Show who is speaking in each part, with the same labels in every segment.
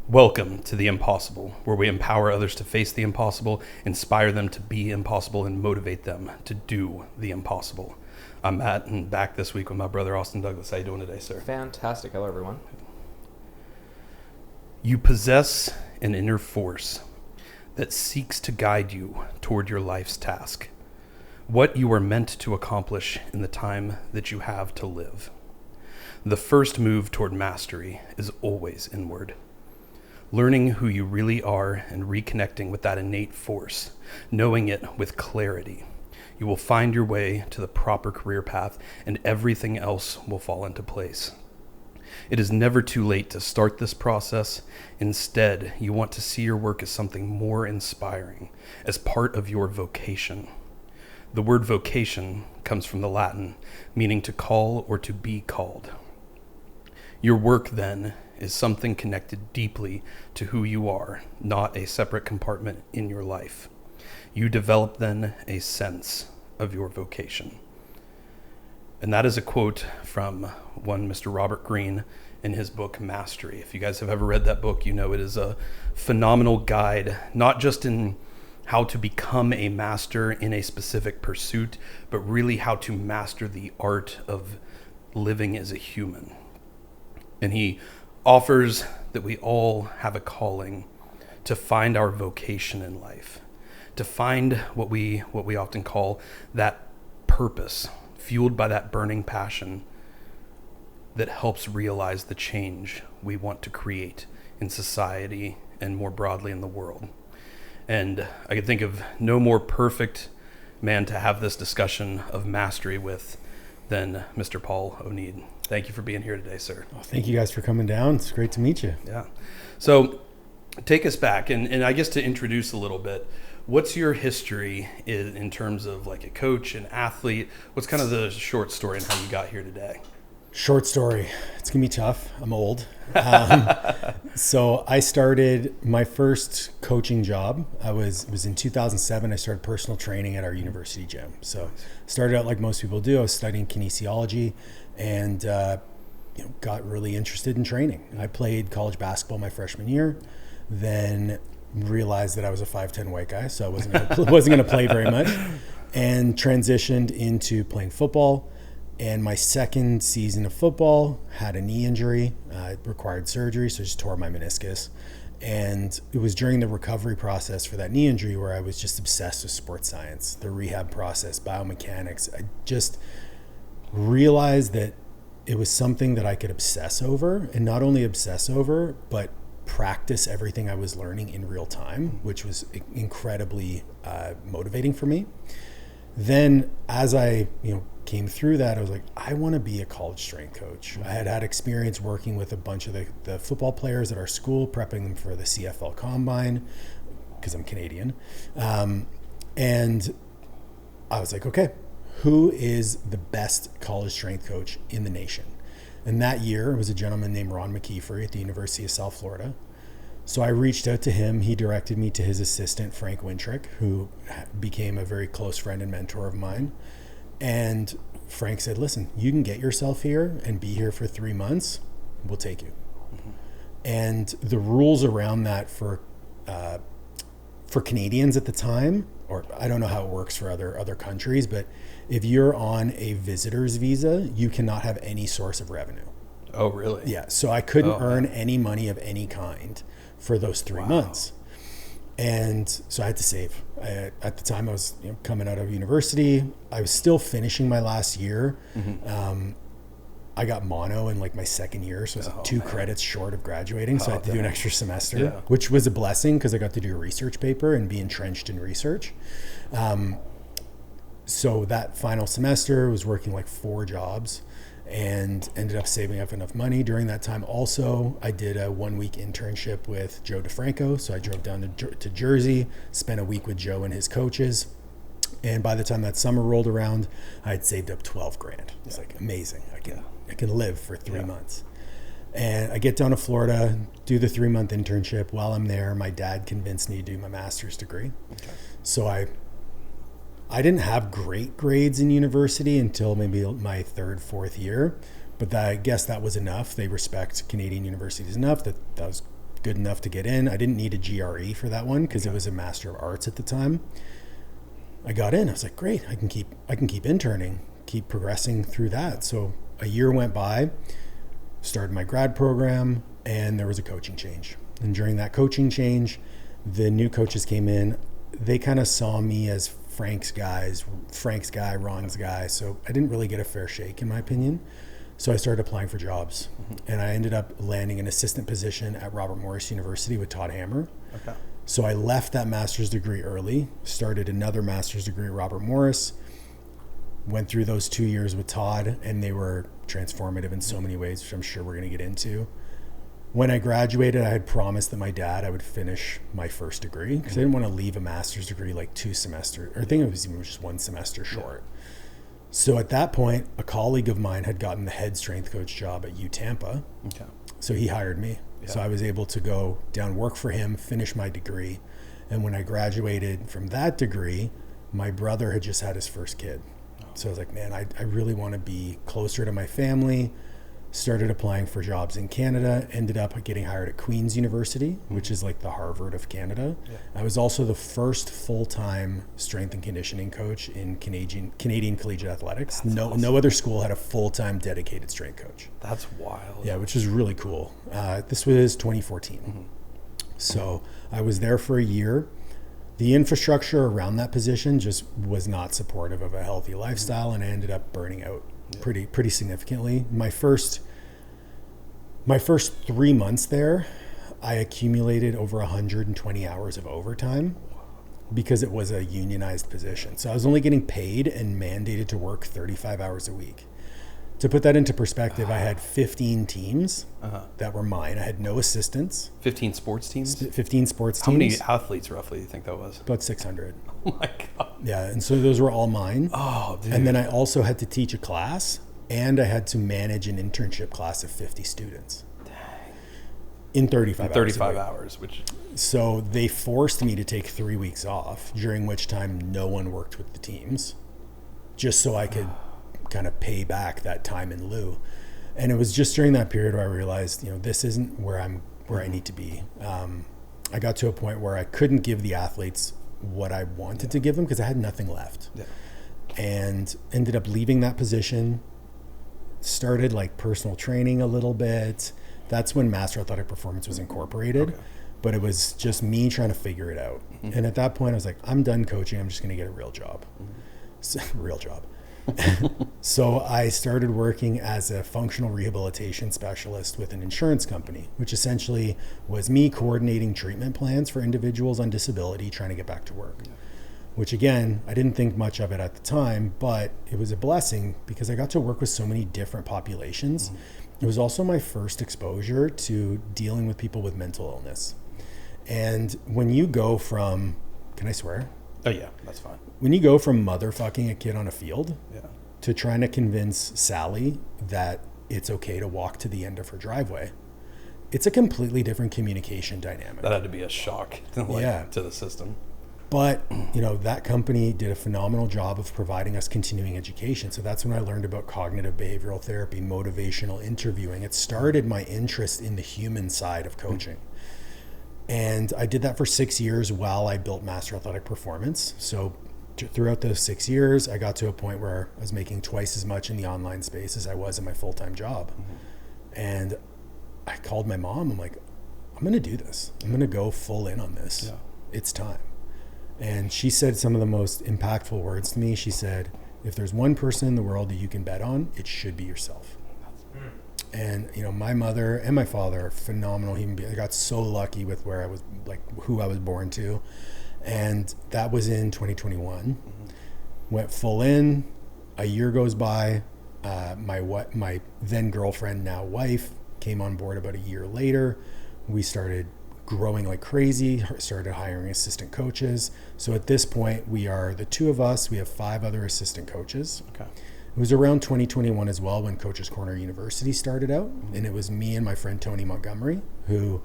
Speaker 1: Welcome to The Impossible, where we empower others to face the impossible, inspire them to be impossible, and motivate them to do the impossible. I'm Matt, and back this week with my brother Austin Douglas. How you doing today, sir?
Speaker 2: Fantastic. Hello, everyone.
Speaker 1: You possess an inner force that seeks to guide you toward your life's task, what you are meant to accomplish in the time that you have to live. The first move toward mastery is always inward. Learning who you really are and reconnecting with that innate force, knowing it with clarity, you will find your way to the proper career path and everything else will fall into place. It is never too late to start this process. Instead, you want to see your work as something more inspiring, as part of your vocation. The word vocation comes from the Latin, meaning to call or to be called. Your work, then, is something connected deeply to who you are, not a separate compartment in your life. You develop, then, a sense of your vocation. And that is a quote from one Mr. Robert Greene in his book, Mastery. If you guys have ever read that book, you know it is a phenomenal guide, not just in how to become a master in a specific pursuit, but really how to master the art of living as a human. And he offers that we all have a calling to find our vocation in life, to find what we often call that purpose, fueled by that burning passion that helps realize the change we want to create in society and more broadly in the world. And I could think of no more perfect man to have this discussion of mastery with than Mr. Paul Oneid. Thank you for being here today, sir.
Speaker 3: Well, thank you guys for coming down. It's great to meet you.
Speaker 1: Yeah. So take us back, and I guess to introduce a little bit, what's your history in terms of like a coach, an athlete? What's kind of the short story on how you got here today?
Speaker 3: Short story. It's going to be tough. I'm old. So I started my first coaching job. It was in 2007. I started personal training at our university gym. So started out like most people do. I was studying kinesiology and got really interested in training. I played college basketball my freshman year, then realized that I was a 5'10" white guy, so I wasn't going to play very much, and transitioned into playing football. And my second season of football had a knee injury. It required surgery, so I just tore my meniscus. And it was during the recovery process for that knee injury where I was just obsessed with sports science, the rehab process, biomechanics. I just realized that it was something that I could obsess over, and not only obsess over, but practice everything I was learning in real time, which was incredibly motivating for me. Then as I came through that, I was like, I want to be a college strength coach. I had experience working with a bunch of the football players at our school, prepping them for the CFL Combine, because I'm Canadian. And I was like, okay, who is the best college strength coach in the nation? And that year, it was a gentleman named Ron McKeefery at the University of South Florida. So I reached out to him. He directed me to his assistant, Frank Wintrick, who became a very close friend and mentor of mine. And Frank said, listen, you can get yourself here and be here for 3 months. We'll take you. Mm-hmm. And the rules around that for Canadians at the time, or I don't know how it works for other countries, but if you're on a visitor's visa, you cannot have any source of revenue.
Speaker 1: Oh, really?
Speaker 3: Yeah. So I couldn't earn any money of any kind for those 3 months. And so I had to save. At the time I was coming out of university. I was still finishing my last year. Mm-hmm. I got mono in like my second year. So I was 2 credits short of graduating. So I had to do an extra semester, which was a blessing because I got to do a research paper and be entrenched in research. So that final semester was working like 4 jobs and ended up saving up enough money during that time. Also, I did a 1-week internship with Joe DeFranco. So I drove down to Jersey, spent a week with Joe and his coaches. And by the time that summer rolled around, I had saved up $12,000. It's like amazing. I can live for 3 months. And I get down to Florida, do the 3-month internship. While I'm there, my dad convinced me to do my master's degree. Okay. So I didn't have great grades in university until maybe my 3rd, 4th year, but I guess that was enough. They respect Canadian universities enough that was good enough to get in. I didn't need a GRE for that one because it was a Master of Arts at the time. I got in. I was like, great, I can keep interning, keep progressing through that. So a year went by, started my grad program, and there was a coaching change. And during that coaching change, the new coaches came in. They kind of saw me as Frank's guy, Ron's guy. So I didn't really get a fair shake, in my opinion. So I started applying for jobs, and I ended up landing an assistant position at Robert Morris University with Todd Hammer.
Speaker 1: Okay.
Speaker 3: So I left that master's degree early, started another master's degree at Robert Morris, went through those 2 years with Todd, and they were transformative in so many ways, which I'm sure we're going to get into. When I graduated, I had promised that my dad I would finish my first degree because I didn't want to leave a master's degree like 2 semesters, or I think it was even just 1 semester short. So at that point, a colleague of mine had gotten the head strength coach job at U Tampa.
Speaker 1: Okay.
Speaker 3: So he hired me. Yeah. So I was able to go down, work for him, finish my degree. And when I graduated from that degree, my brother had just had his first kid. So I was like, man, I really want to be closer to my family. Started applying for jobs in Canada, ended up getting hired at Queen's University, which is like the Harvard of Canada. Yeah. I was also the first full-time strength and conditioning coach in Canadian collegiate athletics. That's awesome. No other school had a full-time dedicated strength coach.
Speaker 1: That's wild.
Speaker 3: Yeah, which was really cool. This was 2014. Mm-hmm. So I was there for a year. The infrastructure around that position just was not supportive of a healthy lifestyle, and I ended up burning out pretty significantly. My first 3 months there, I accumulated over 120 hours of overtime because it was a unionized position. So I was only getting paid and mandated to work 35 hours a week. To put that into perspective, I had 15 teams that were mine. I had no assistants.
Speaker 1: 15 sports teams?
Speaker 3: 15 sports teams.
Speaker 1: How many athletes roughly do you think that was?
Speaker 3: About 600.
Speaker 1: Oh my God.
Speaker 3: Yeah, and so those were all mine.
Speaker 1: Oh, dude.
Speaker 3: And then I also had to teach a class, and I had to manage an internship class of 50 students. Dang. In 35
Speaker 1: hours.
Speaker 3: So they forced me to take 3 weeks off, during which time no one worked with the teams, just so I could kind of pay back that time in lieu. And it was just during that period where I realized, this isn't where I need to be. I got to a point where I couldn't give the athletes what I wanted to give them because I had nothing left. Yeah. And ended up leaving that position, started like personal training a little bit. That's when Master Athletic Performance was incorporated. Okay. But it was just me trying to figure it out. Mm-hmm. And at that point I was like, I'm done coaching. I'm just going to get a real job. Real job. So I started working as a functional rehabilitation specialist with an insurance company, which essentially was me coordinating treatment plans for individuals on disability trying to get back to work. Yeah. Which again, I didn't think much of it at the time, but it was a blessing because I got to work with so many different populations. Mm-hmm. It was also my first exposure to dealing with people with mental illness. And when you go from, can I swear?
Speaker 1: Oh yeah, that's fine.
Speaker 3: When you go from motherfucking a kid on a field to trying to convince Sally that it's okay to walk to the end of her driveway, it's a completely different communication dynamic.
Speaker 1: That had to be a shock to the system.
Speaker 3: But, that company did a phenomenal job of providing us continuing education. So that's when I learned about cognitive behavioral therapy, motivational interviewing. It started my interest in the human side of coaching. Mm-hmm. And I did that for 6 years while I built Master Athletic Performance. So throughout those 6 years, I got to a point where I was making twice as much in the online space as I was in my full-time job. Mm-hmm. And I called my mom. I'm like, I'm going to do this. I'm going to go full in on this. Yeah. It's time. And she said some of the most impactful words to me. She said, if there's one person in the world that you can bet on, it should be yourself. And, my mother and my father are phenomenal human beings. I got so lucky with where I was, like who I was born to. And that was in 2021. Mm-hmm. Went full in. A year goes by. My then girlfriend, now wife, came on board about a year later. We started growing like crazy, started hiring assistant coaches. So at this point, we are the two of us. We have 5 other assistant coaches. Okay. It was around 2021 as well when Coach's Corner University started out. Mm-hmm. And it was me and my friend Tony Montgomery, who,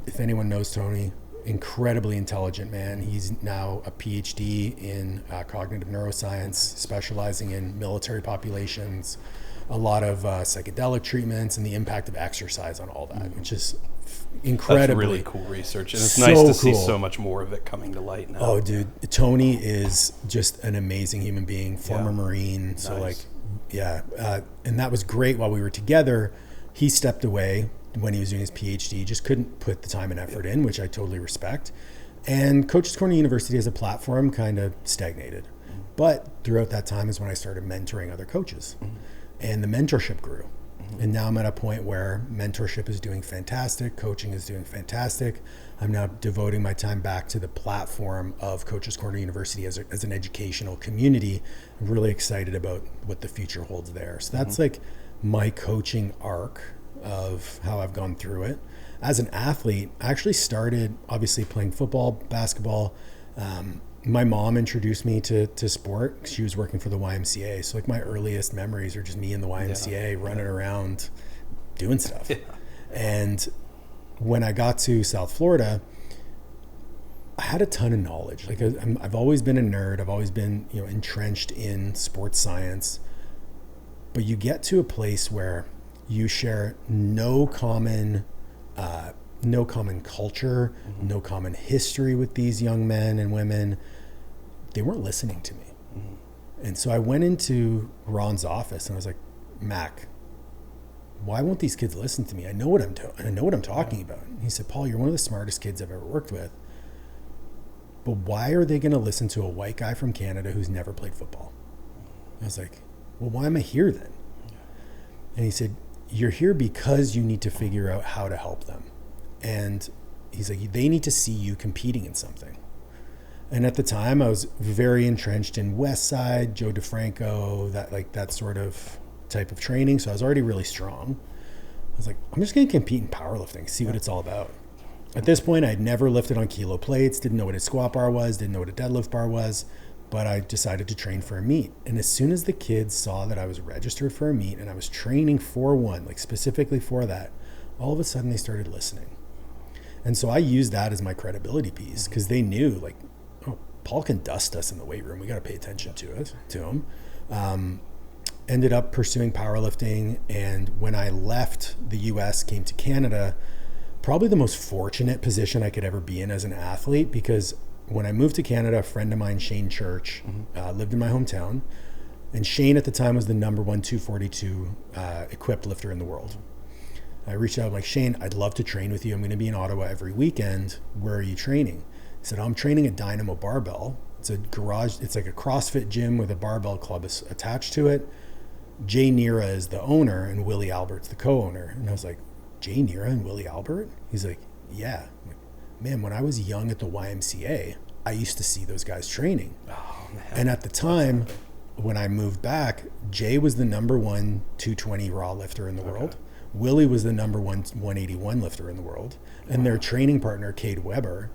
Speaker 3: if anyone knows Tony, incredibly intelligent man. He's now a PhD in cognitive neuroscience, specializing in military populations, a lot of psychedelic treatments, and the impact of exercise on all that, which is incredibly
Speaker 1: That's really cool research, and it's
Speaker 3: so
Speaker 1: nice to see
Speaker 3: cool.
Speaker 1: so much more of it coming to light now.
Speaker 3: Oh, dude, Tony is just an amazing human being, former Marine. So
Speaker 1: Nice.
Speaker 3: and that was great while we were together. He stepped away when he was doing his PhD, just couldn't put the time and effort in, which I totally respect. And Coach's Corner University as a platform kind of stagnated. But throughout that time is when I started mentoring other coaches, and the mentorship grew. And now I'm at a point where mentorship is doing fantastic, coaching is doing fantastic. I'm now devoting my time back to the platform of Coach's Corner University as an educational community. I'm really excited about what the future holds there. So that's like my coaching arc of how I've gone through it. As an athlete, I actually started obviously playing football, basketball. My mom introduced me to sport. She was working for the YMCA. So like my earliest memories are just me in the YMCA running around doing stuff. Yeah. And when I got to South Florida, I had a ton of knowledge. Like I've always been a nerd. I've always been, entrenched in sports science. But you get to a place where you share no common culture, no common history with these young men and women. They weren't listening to me. And so I went into Ron's office and I was like, Mac, why won't these kids listen to me? I know what I'm talking about. And he said, Paul, you're one of the smartest kids I've ever worked with. But why are they going to listen to a white guy from Canada who's never played football? I was like, well, why am I here then? And he said, you're here because you need to figure out how to help them. And he's like, they need to see you competing in something. And at the time I was very entrenched in West Side, Joe DeFranco, that sort of type of training. So I was already really strong. I was like, I'm just going to compete in powerlifting, see what it's all about. At this point, I'd never lifted on kilo plates, didn't know what a squat bar was, didn't know what a deadlift bar was, but I decided to train for a meet. And as soon as the kids saw that I was registered for a meet and I was training for one, like specifically for that, all of a sudden they started listening. And so I used that as my credibility piece because they knew, like, oh, Paul can dust us in the weight room. We got to pay attention to him. Ended up pursuing powerlifting. And when I left the US, came to Canada, probably the most fortunate position I could ever be in as an athlete, because when I moved to Canada, a friend of mine, Shane Church, lived in my hometown. And Shane at the time was the number 1 242 equipped lifter in the world. I reached out, I'm like, Shane, I'd love to train with you. I'm going to be in Ottawa every weekend. Where are you training? He said, I'm training at Dynamo Barbell. It's a garage. It's like a CrossFit gym with a barbell club attached to it. Jay Nira is the owner and Willie Albert's the co-owner. And I was like, Jay Nira and Willie Albert? He's like, yeah. I'm like, man, when I was young at the YMCA, I used to see those guys training.
Speaker 1: Oh, man.
Speaker 3: And at the time, when I moved back, Jay was the number 1 220 raw lifter in the world. Willie was the number 1 181 lifter in the world. And their training partner, Cade Weber,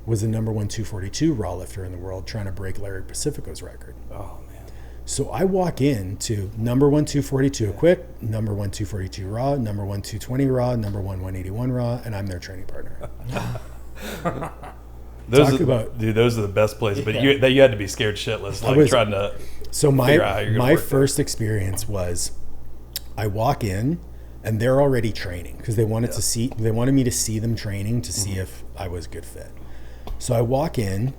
Speaker 3: was the number 1 242 raw lifter in the world, trying to break Larry Pacifico's record.
Speaker 1: Oh, man.
Speaker 3: So I walk in to number 1 242 equipped, number 1 242 raw, number 1 220 raw, number 1 181 raw, and I'm their training partner.
Speaker 1: Those are the best plays, but you had to be scared shitless, trying to.
Speaker 3: So my first experience was, I walk in and they're already training because they wanted me to see them training to see if I was a good fit. So I walk in,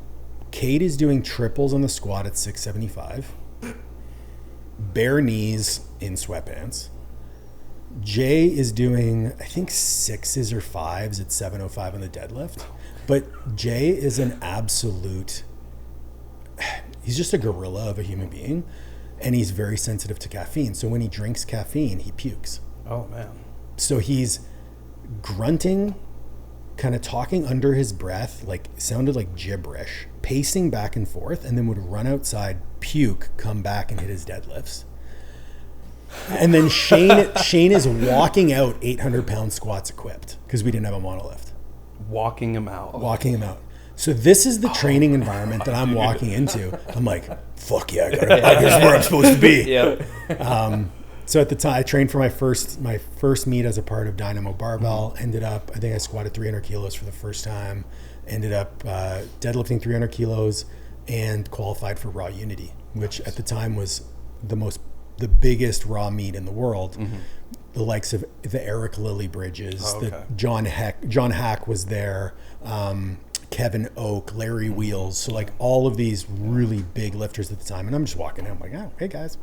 Speaker 3: Kate is doing triples on the squat at 675, bare knees in sweatpants. Jay is doing, I think, 6s or 5s at 705 on the deadlift. But Jay is an absolute, he's just a gorilla of a human being. And he's very sensitive to caffeine. So when he drinks caffeine, he pukes.
Speaker 1: Oh, man.
Speaker 3: So he's grunting, kind of talking under his breath, sounded like gibberish, pacing back and forth, and then would run outside, puke, come back and hit his deadlifts. And then Shane is walking out 800-pound squats equipped because we didn't have a monolift.
Speaker 1: Walking him out.
Speaker 3: So this is the training environment that I'm walking into. I'm like, fuck yeah, this is where I'm supposed to be.
Speaker 1: Yep.
Speaker 3: So at the time, I trained for my first meet as a part of Dynamo Barbell. Ended up, I think I squatted 300 kilos for the first time. Ended up deadlifting 300 kilos and qualified for Raw Unity, which at the time was the most the biggest raw meat in the world. The likes of the Eric Lilly Bridges, the John Hack was there, Kevin Oak, Larry Wheels. So like all of these really big lifters at the time. And I'm just walking in, I'm like, oh, hey guys.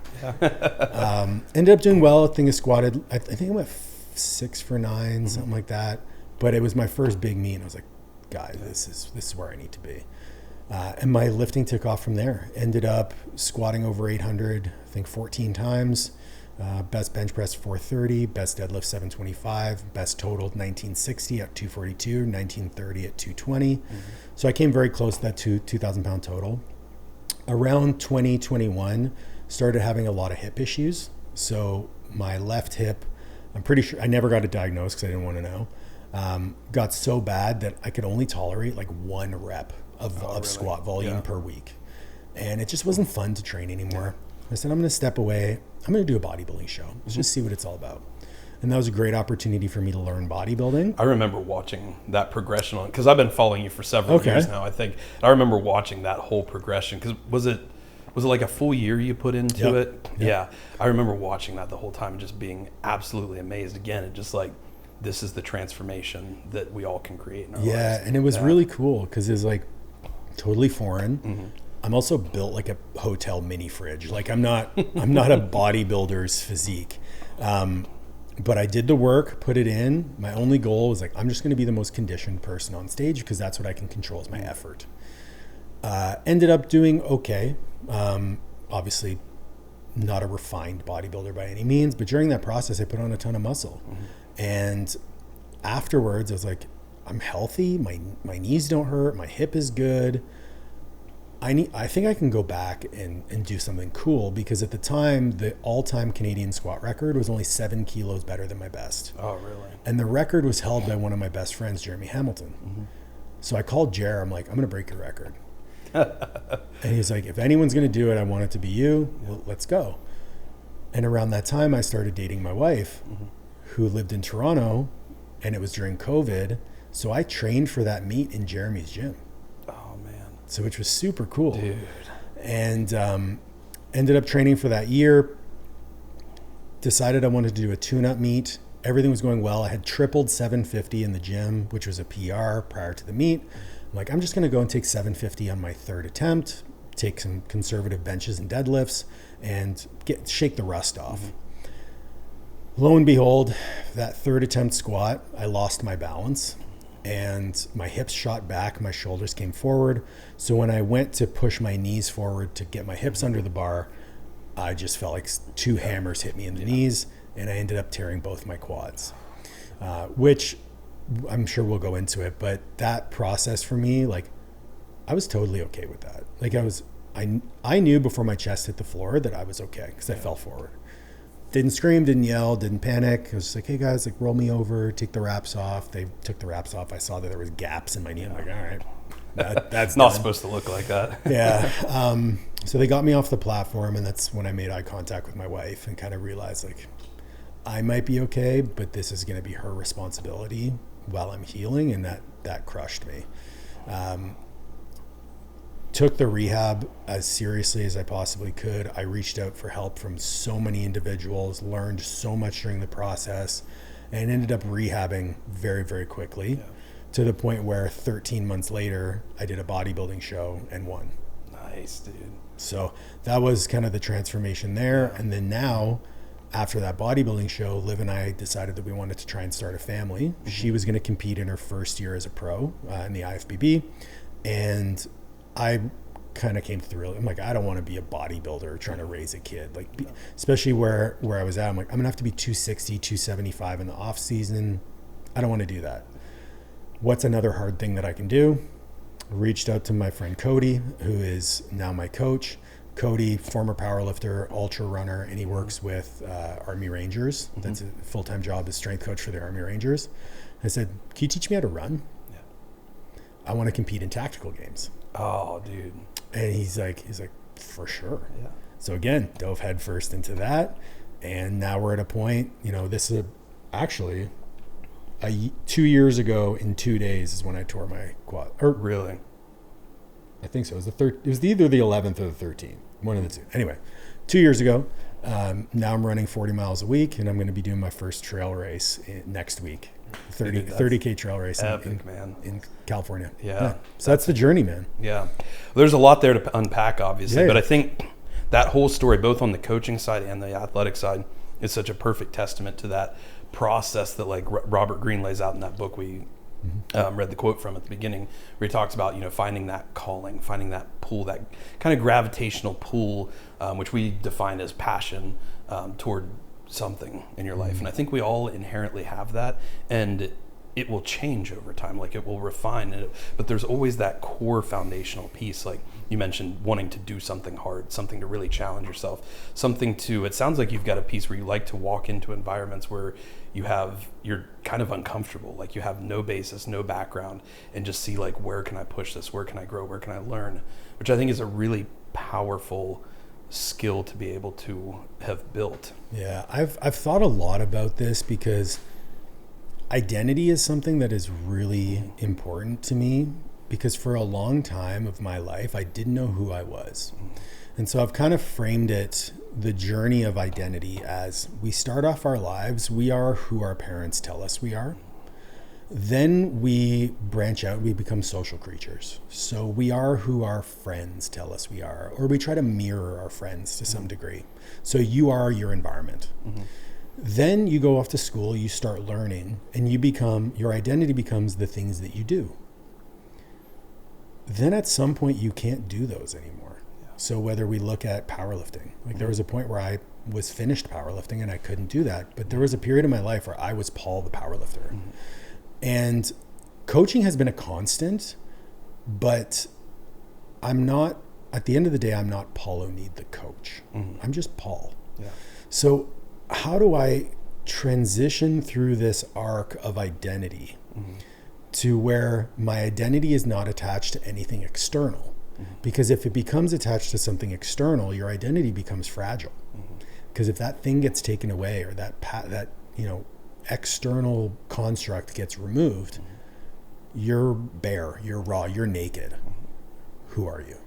Speaker 3: Ended up doing well. I think I squatted, I think I went 6 for 9, something like that. But it was my first big meet. And I was like, guys, this is where I need to be. And my lifting took off from there. Ended up squatting over 800, I think 14 times. Best bench press 430, best deadlift 725, best totaled 1960 at 242, 1930 at 220. So I came very close to that 2,000 pound total. Around 2021, started having a lot of hip issues. So my left hip, I'm pretty sure, I never got it diagnosed because I didn't want to know, got so bad that I could only tolerate like 1 rep of squat volume per week. And it just wasn't fun to train anymore. I said, I'm going to step away. I'm going to do a bodybuilding show. Let's just see what it's all about. And that was a great opportunity for me to learn bodybuilding.
Speaker 1: I remember watching that progression on, because I've been following you for several years now, I think. I remember watching that whole progression, because was it like a full year you put into it? Yeah. I remember watching that the whole time and just being absolutely amazed again. And just like, this is the transformation that we all can create in our lives.
Speaker 3: Yeah, and it was really cool because it was like totally foreign. I'm also built like a hotel mini fridge. Like I'm not a bodybuilder's physique. But I did the work, put it in. My only goal was like, I'm just going to be the most conditioned person on stage because that's what I can control is my effort. Ended up doing okay. Obviously not a refined bodybuilder by any means, but during that process, I put on a ton of muscle. And afterwards I was like, I'm healthy. My knees don't hurt. My hip is good. I think I can go back and do something cool because at the time, the all-time Canadian squat record was only 7 kilos better than my best.
Speaker 1: Oh, really?
Speaker 3: And the record was held by one of my best friends, Jeremy Hamilton. So I called Jer. I'm like, I'm going to break your record. And he's like, if anyone's going to do it, I want it to be you. Well, let's go. And around that time, I started dating my wife, who lived in Toronto, and it was during COVID. So I trained for that meet in Jeremy's gym. So which was super cool.
Speaker 1: Dude.
Speaker 3: And ended up training for that year. Decided I wanted to do a tune-up meet. Everything was going well. I had tripled 750 in the gym, which was a PR prior to the meet. I'm like, I'm just going to go and take 750 on my 3rd attempt, take some conservative benches and deadlifts, and shake the rust off. Lo and behold, that 3rd attempt squat, I lost my balance. And my hips shot back, my shoulders came forward. So when I went to push my knees forward to get my hips under the bar, I just felt like 2 hammers hit me in the knees, and I ended up tearing both my quads, which I'm sure we'll go into it. But that process for me, like, I was totally okay with that. Like I knew before my chest hit the floor that I was okay because I fell forward. Didn't scream, didn't yell, didn't panic. I was just like, hey guys, like roll me over, take the wraps off. They took the wraps off. I saw that there was gaps in my knee. I'm like, all right, that's
Speaker 1: not
Speaker 3: done.
Speaker 1: Supposed to look like that.
Speaker 3: Yeah. So they got me off the platform, and that's when I made eye contact with my wife and kind of realized like, I might be okay, but this is going to be her responsibility while I'm healing. And that crushed me. Took the rehab as seriously as I possibly could. I reached out for help from so many individuals, learned so much during the process, and ended up rehabbing very, very quickly to the point where 13 months later, I did a bodybuilding show and won.
Speaker 1: Nice, dude.
Speaker 3: So that was kind of the transformation there. And then now, after that bodybuilding show, Liv and I decided that we wanted to try and start a family. She was going to compete in her first year as a pro in the IFBB. And I kind of came to the real, I'm like, I don't want to be a bodybuilder trying to raise a kid. Like, especially where I was at, I'm like, I'm gonna have to be 260, 275 in the off season. I don't want to do that. What's another hard thing that I can do? Reached out to my friend Cody, who is now my coach. Cody, former powerlifter, ultra runner, and he works with Army Rangers. That's a full-time job as strength coach for the Army Rangers. I said, can you teach me how to run? I want to compete in tactical games.
Speaker 1: Oh, dude.
Speaker 3: And he's like, for sure.
Speaker 1: Yeah.
Speaker 3: So again, dove head first into that. And now we're at a point, this is actually 2 years ago in 2 days is when I tore my quad. Or
Speaker 1: Really?
Speaker 3: I think so. It was either the 11th or the 13th, one of the two. Anyway, 2 years ago, Now I'm running 40 miles a week, and I'm going to be doing my first trail race next week. 30K trail race in California.
Speaker 1: Yeah.
Speaker 3: So that's the journey, man.
Speaker 1: Yeah. There's a lot there to unpack, obviously,
Speaker 3: Yeah.
Speaker 1: but I think that whole story, both on the coaching side and the athletic side, is such a perfect testament to that process that like Robert Greene lays out in that book we read the quote from at the beginning, where he talks about, finding that calling, finding that pull, that kind of gravitational pull, which we define as passion toward something in your life. And I think we all inherently have that, and it will change over time, like it will refine it, but there's always that core foundational piece, like you mentioned, wanting to do something hard, something to really challenge yourself, something to, it sounds like you've got a piece where you like to walk into environments where you're kind of uncomfortable, like you have no basis, no background, and just see like, where can I push this, where can I grow, where can I learn, which I think is a really powerful skill to be able to have built.
Speaker 3: Yeah, I've thought a lot about this, because identity is something that is really important to me, because for a long time of my life, I didn't know who I was. And so I've kind of framed it, the journey of identity, as we start off our lives, we are who our parents tell us we are. Then we branch out, we become social creatures. So we are who our friends tell us we are, or we try to mirror our friends to some degree. So you are your environment. Then you go off to school, you start learning, and your identity becomes the things that you do. Then at some point you can't do those anymore. So whether we look at powerlifting, like there was a point where I was finished powerlifting and I couldn't do that, but there was a period in my life where I was Paul the powerlifter. And coaching has been a constant, but at the end of the day, I'm not Paul Oneid, the coach. I'm just Paul.
Speaker 1: Yeah.
Speaker 3: So how do I transition through this arc of identity to where my identity is not attached to anything external? Because if it becomes attached to something external, your identity becomes fragile. Because if that thing gets taken away, or that external construct gets removed, you're bare, you're raw, you're naked. Who are you?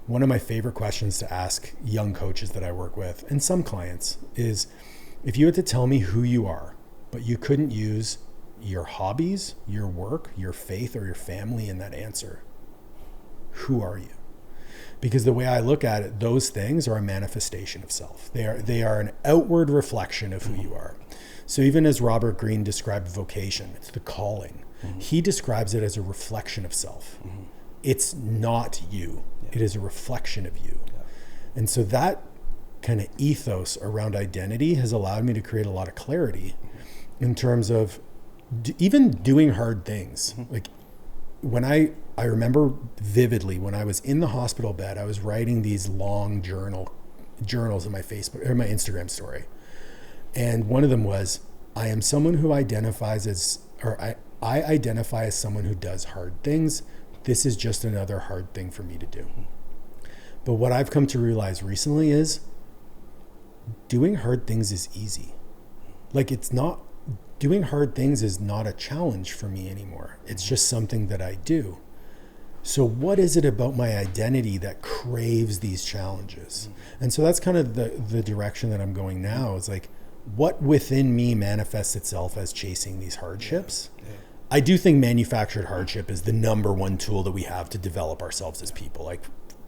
Speaker 3: One of my favorite questions to ask young coaches that I work with, and some clients, is if you had to tell me who you are, but you couldn't use your hobbies, your work, your faith, or your family in that answer, who are you? Because the way I look at it, those things are a manifestation of self. They are an outward reflection of who you are. So even as Robert Greene described vocation, it's the calling. He describes it as a reflection of self. It's not you. It is a reflection of you. And so that kind of ethos around identity has allowed me to create a lot of clarity in terms of even doing hard things. Like when I remember vividly when I was in the hospital bed, I was writing these long journals in my Facebook or my Instagram story. And one of them was, I am someone who identifies as, or I identify as someone who does hard things. This is just another hard thing for me to do. But what I've come to realize recently is doing hard things is easy. Like doing hard things is not a challenge for me anymore. It's just something that I do. So what is it about my identity that craves these challenges? And so that's kind of the direction that I'm going now, is like, what within me manifests itself as chasing these hardships? I do think manufactured hardship is the number one tool that we have to develop ourselves as people. Like,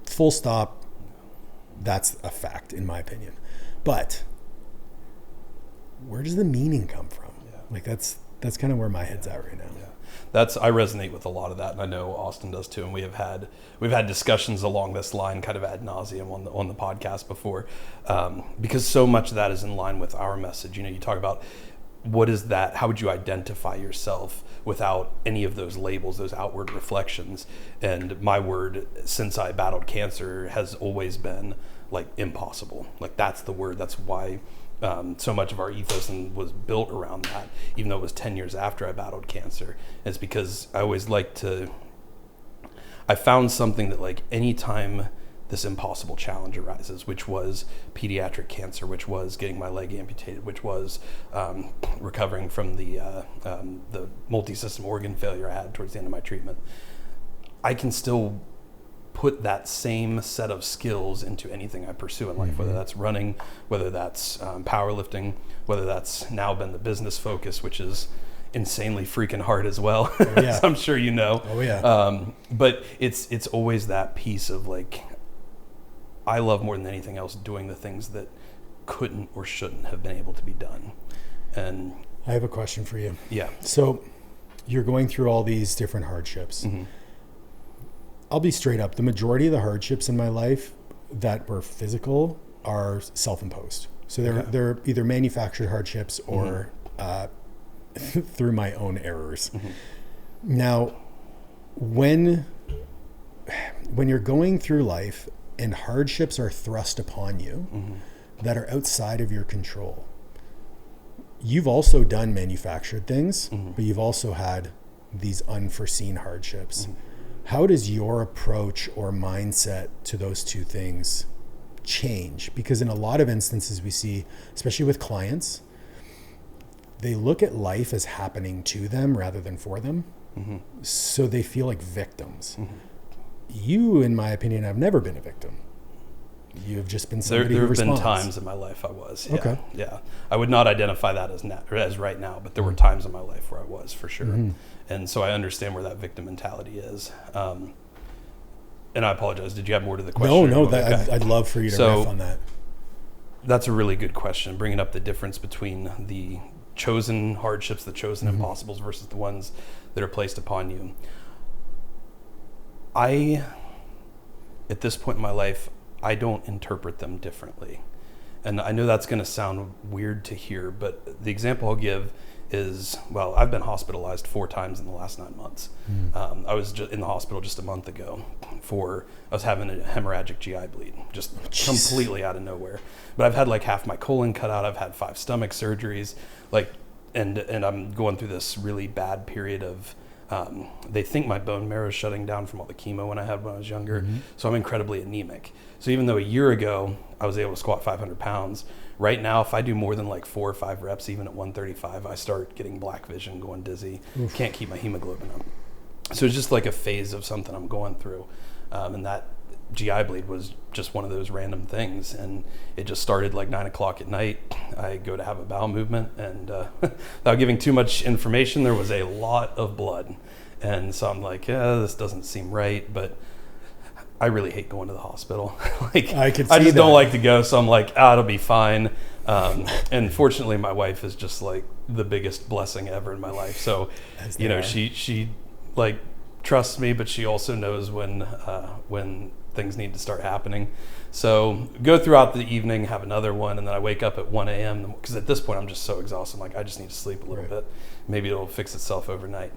Speaker 3: full stop, that's a fact in my opinion. But where does the meaning come from? Like that's kind of where my head's at right now.
Speaker 1: I resonate with a lot of that, and I know Austin does too. And we've had discussions along this line, kind of ad nauseum on the podcast before, because so much of that is in line with our message. You talk about what is that? How would you identify yourself without any of those labels, those outward reflections? And my word, since I battled cancer, has always been like impossible. Like that's the word. That's why. So much of our ethos was built around that, even though it was 10 years after I battled cancer. It's because I always I found something that like anytime this impossible challenge arises, which was pediatric cancer, which was getting my leg amputated, which was recovering from the multi-system organ failure I had towards the end of my treatment, I can still put that same set of skills into anything I pursue in life, whether that's running, whether that's powerlifting, whether that's now been the business focus, which is insanely freaking hard as well, as I'm sure you know.
Speaker 3: Oh yeah.
Speaker 1: But it's always that piece of like, I love more than anything else doing the things that couldn't or shouldn't have been able to be done. And
Speaker 3: I have a question for you.
Speaker 1: Yeah.
Speaker 3: So you're going through all these different hardships.
Speaker 1: Mm-hmm.
Speaker 3: I'll be straight up. The majority of the hardships in my life that were physical are self-imposed. So they're either manufactured hardships or through my own errors. Mm-hmm. Now, when you're going through life and hardships are thrust upon you that are outside of your control, you've also done manufactured things, but you've also had these unforeseen hardships. How does your approach or mindset to those two things change? Because in a lot of instances we see, especially with clients, they look at life as happening to them rather than for them. So they feel like victims. You, in my opinion, have never been a victim. You've just been somebody who responds.
Speaker 1: There have been times in my life I was. Yeah,
Speaker 3: okay.
Speaker 1: Yeah. I would not identify that as right now, but there were times in my life where I was, for sure. And so I understand where that victim mentality is. And I apologize. Did you have more to the question?
Speaker 3: No. I'd love for you to riff on that.
Speaker 1: That's a really good question, bringing up the difference between the chosen hardships, the chosen impossibles versus the ones that are placed upon you. At this point in my life, I don't interpret them differently. And I know that's going to sound weird to hear, but the example I'll give is, well, I've been hospitalized 4 times in the last 9 months. I was in the hospital just a month ago I was having a hemorrhagic GI bleed, just completely out of nowhere. But I've had like half my colon cut out. I've had 5 stomach surgeries, and I'm going through this really bad period of, they think my bone marrow is shutting down from all the chemo when I was younger. So I'm incredibly anemic. So even though a year ago I was able to squat 500 pounds, right now if I do more than like 4 or 5 reps, even at 135, I start getting black vision, going dizzy, can't keep my hemoglobin up. So it's just like a phase of something I'm going through. And that GI bleed was just one of those random things. And it just started like 9 o'clock at night. I go to have a bowel movement, and without giving too much information, there was a lot of blood. And so I'm like, yeah, this doesn't seem right, but I really hate going to the hospital. I just don't like to go. So I'm like, it'll be fine. And fortunately my wife is just like the biggest blessing ever in my life. So, she like trusts me, but she also knows when things need to start happening. So go throughout the evening, have another one, and then I wake up at 1 a.m. because at this point I'm just so exhausted. I'm like, I just need to sleep a little bit. Maybe it'll fix itself overnight.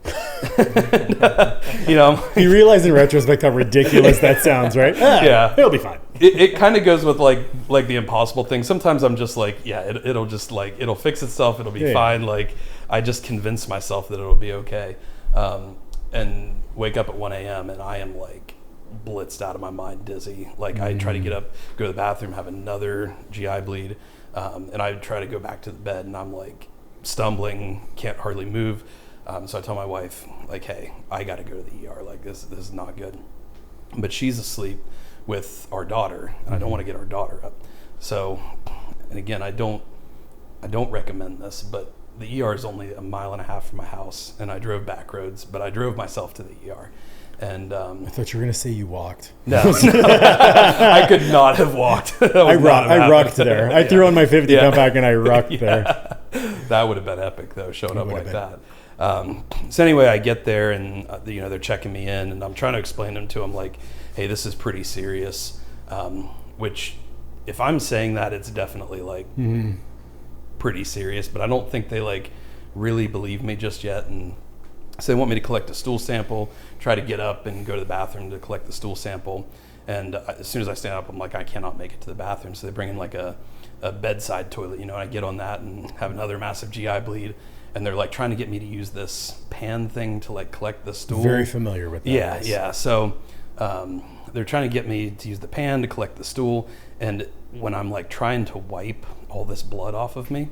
Speaker 3: You realize in retrospect how ridiculous that sounds, right?
Speaker 1: Yeah,
Speaker 3: it'll be fine.
Speaker 1: It kind of goes with like the impossible thing. Sometimes I'm just like, it'll just like, it'll fix itself. It'll be fine. Like I just convince myself that it'll be okay. And wake up at 1 a.m. and I am like blitzed out of my mind, dizzy. Like I try to get up, go to the bathroom, have another GI bleed, and I try to go back to the bed, and I'm like stumbling, can't hardly move. So I tell my wife, like, hey, I got to go to the ER. Like this is not good. But she's asleep with our daughter, and I don't want to get our daughter up. So, and again, I don't recommend this, but the ER is only 1.5 miles from my house, and I drove back roads, but I drove myself to the ER. And
Speaker 3: I thought you were going to say you walked.
Speaker 1: No, I could not have walked.
Speaker 3: I rocked there. I threw on my 50 come back and I rocked there.
Speaker 1: That would have been epic though, showing up like that. So anyway, I get there and they're checking me in, and I'm trying to explain them to them like, hey, this is pretty serious. Which, if I'm saying that, it's definitely like pretty serious, but I don't think they like really believe me just yet. And so they want me to collect a stool sample, try to get up and go to the bathroom to collect the stool sample. And as soon as I stand up, I'm like, I cannot make it to the bathroom. So they bring in like a bedside toilet, and I get on that and have another massive GI bleed. And they're like trying to get me to use this pan thing to like collect the stool.
Speaker 3: Very familiar with that.
Speaker 1: Yeah. So they're trying to get me to use the pan to collect the stool. And when I'm like trying to wipe all this blood off of me,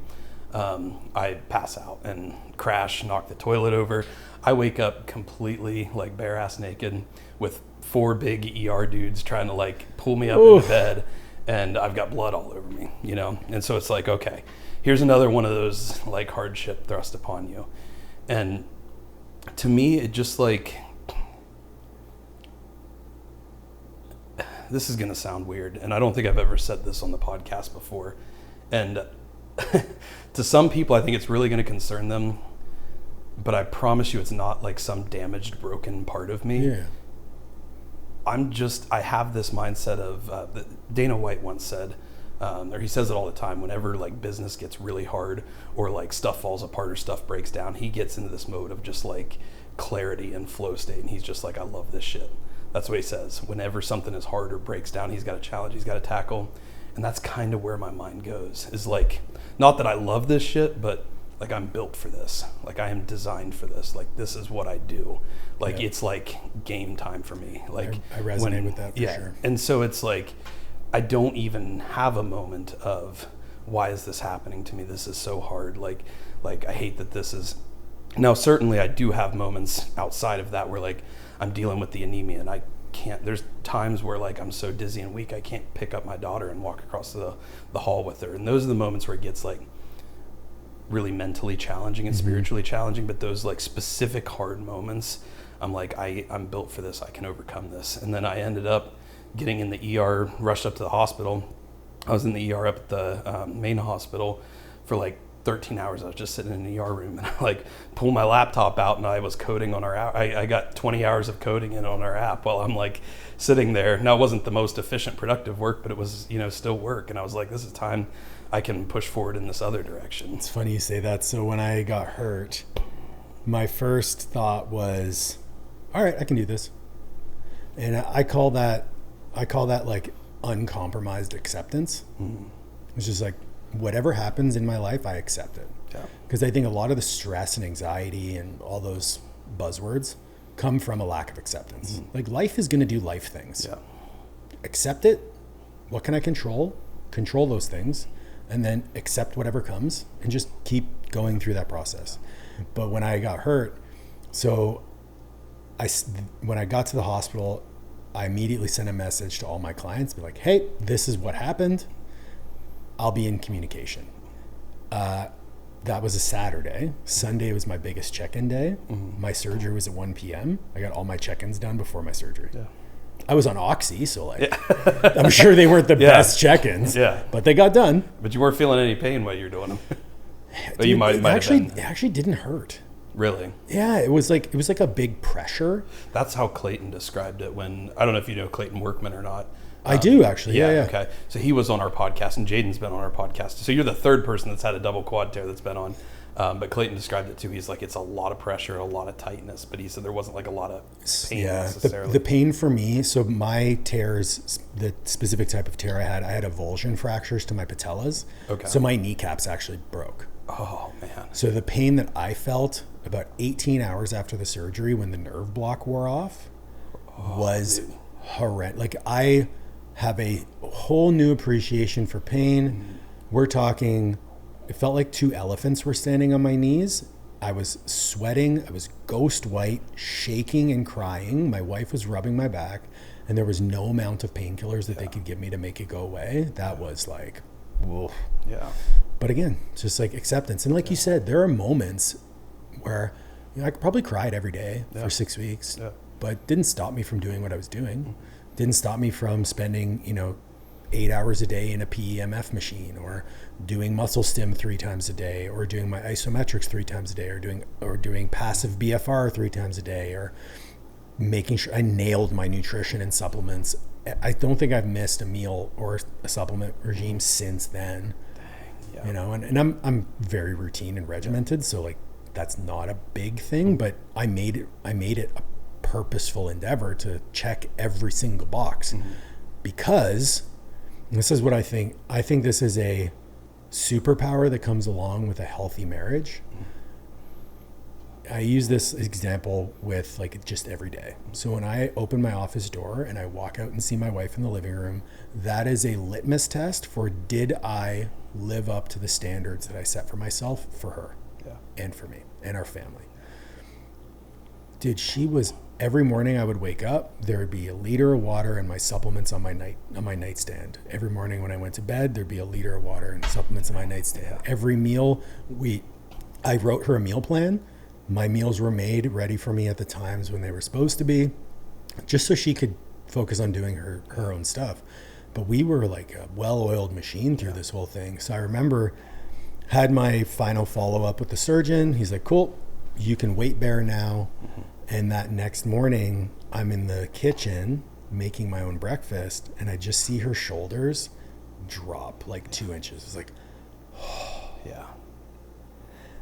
Speaker 1: I pass out and crash, knock the toilet over. I wake up completely like bare ass naked with 4 big ER dudes trying to like pull me up into bed, and I've got blood all over me, you know? And so it's like, okay, here's another one of those like hardship thrust upon you. And to me, it just like, this is going to sound weird, and I don't think I've ever said this on the podcast before. And to some people, I think it's really going to concern them, but I promise you it's not like some damaged, broken part of me.
Speaker 3: Yeah.
Speaker 1: I have this mindset of, Dana White once said, or he says it all the time, whenever like business gets really hard or like stuff falls apart or stuff breaks down, he gets into this mode of just like clarity and flow state. And he's just like, I love this shit. That's what he says. Whenever something is hard or breaks down, he's got a challenge he's got to tackle. And that's kind of where my mind goes, is like, not that I love this shit, but like I'm built for this. Like I am designed for this. Like this is what I do. Like it's like game time for me. Like
Speaker 3: I resonate with that for sure.
Speaker 1: And so it's like, I don't even have a moment of, why is this happening to me? This is so hard. Like I hate that this is. Now, certainly I do have moments outside of that where like I'm dealing with the anemia and I can't, there's times where like I'm so dizzy and weak I can't pick up my daughter and walk across the hall with her. And those are the moments where it gets like really mentally challenging and spiritually challenging. But those like specific hard moments, I'm like, I'm built for this. I can overcome this. And then I ended up getting in the ER, rushed up to the hospital. I was in the ER up at the main hospital for like 13 hours. I was just sitting in an ER room and I like pulled my laptop out and I was coding on our app. I got 20 hours of coding in on our app while I'm like sitting there. Now it wasn't the most efficient, productive work, but it was, you know, still work. And I was like, this is time I can push forward in this other direction. It's
Speaker 3: funny you say that. So when I got hurt, my first thought was, all right, I can do this. And I call that like uncompromised acceptance. It's just like, whatever happens in my life, I accept it. Because I think a lot of the stress and anxiety and all those buzzwords come from a lack of acceptance. Like life is going to do life things. Accept it. What can I control? Control those things. And then accept whatever comes and just keep going through that process. But when I got hurt, when I got to the hospital, I immediately sent a message to all my clients, be like, hey, this is what happened. I'll be in communication. That was a Saturday. Sunday was my biggest check-in day. My surgery was at 1 p.m. I got all my check-ins done before my surgery. I was on Oxy, so like, I'm sure they weren't the best check-ins, but they got done.
Speaker 1: But you weren't feeling any pain while you were doing them.
Speaker 3: Dude, you might it actually didn't hurt.
Speaker 1: Really?
Speaker 3: Yeah, it was like a big pressure.
Speaker 1: That's how Clayton described it when, I don't know if you know Clayton Workman or not.
Speaker 3: I do actually. Yeah.
Speaker 1: Okay. So he was on our podcast and Jaden's been on our podcast. So you're the third person that's had a double quad tear that's been on. But Clayton described it too. He's like, it's a lot of pressure, a lot of tightness, but he said there wasn't like a lot of pain necessarily.
Speaker 3: The pain for me, so my tears, the specific type of tear I had avulsion fractures to my patellas. Okay. So my kneecaps actually broke.
Speaker 1: Oh man.
Speaker 3: So the pain that I felt about 18 hours after the surgery when the nerve block wore off was horrendous. Like I have a whole new appreciation for pain. We're talking, it felt like 2 elephants were standing on my knees. I was sweating. I was ghost white, shaking and crying. My wife was rubbing my back and there was no amount of painkillers that they could give me to make it go away. That was like, whoa.
Speaker 1: Yeah.
Speaker 3: But again, it's just like acceptance. And like you said, there are moments where, you know, I probably cried every day for 6 weeks, but it didn't stop me from doing what I was doing. Didn't stop me from spending, 8 hours a day in a PEMF machine, or doing muscle stim 3 times a day, or doing my isometrics 3 times a day, or doing passive BFR 3 times a day, or making sure I nailed my nutrition and supplements. I don't think I've missed a meal or a supplement regime since then. Dang, yeah. And I'm very routine and regimented, so like that's not a big thing, but I made it a purposeful endeavor to check every single box, because this is what I think this is a superpower that comes along with a healthy marriage. I use this example with like just every day. So when I open my office door and I walk out and see my wife in the living room, that is a litmus test for, did I live up to the standards that I set for myself for her and for me and our family? Every morning I would wake up, there would be a liter of water and my supplements on my nightstand. Every morning when I went to bed, there'd be a liter of water and supplements on my nightstand. Every meal, I wrote her a meal plan. My meals were made ready for me at the times when they were supposed to be, just so she could focus on doing her own stuff. But we were like a well-oiled machine through this whole thing. So I remember, had my final follow-up with the surgeon. He's like, cool, you can weight bear now. And that next morning, I'm in the kitchen making my own breakfast, and I just see her shoulders drop like 2 inches. It's like,
Speaker 1: Yeah.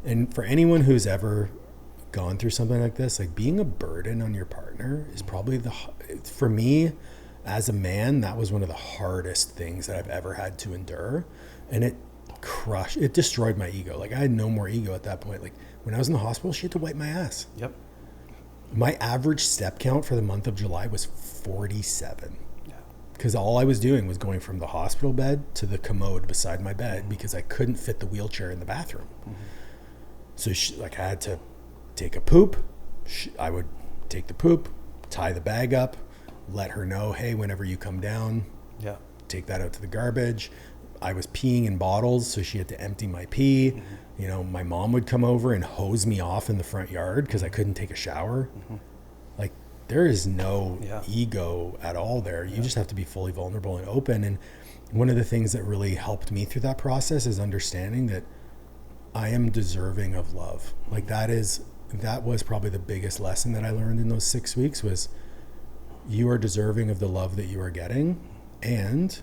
Speaker 3: And for anyone who's ever gone through something like this, like being a burden on your partner is probably for me as a man, that was one of the hardest things that I've ever had to endure. And it destroyed my ego. Like I had no more ego at that point. Like when I was in the hospital, she had to wipe my ass.
Speaker 1: Yep.
Speaker 3: My average step count for the month of July was 47. Because all I was doing was going from the hospital bed to the commode beside my bed because I couldn't fit the wheelchair in the bathroom. So I had to take a poop. I would take the poop, tie the bag up, let her know, hey, whenever you come down, take that out to the garbage. I was peeing in bottles, so she had to empty my pee. You know, my mom would come over and hose me off in the front yard because I couldn't take a shower. Like there is no ego at all there. You just have to be fully vulnerable and open. And one of the things that really helped me through that process is understanding that I am deserving of love. Like that was probably the biggest lesson that I learned in those 6 weeks was you are deserving of the love that you are getting, and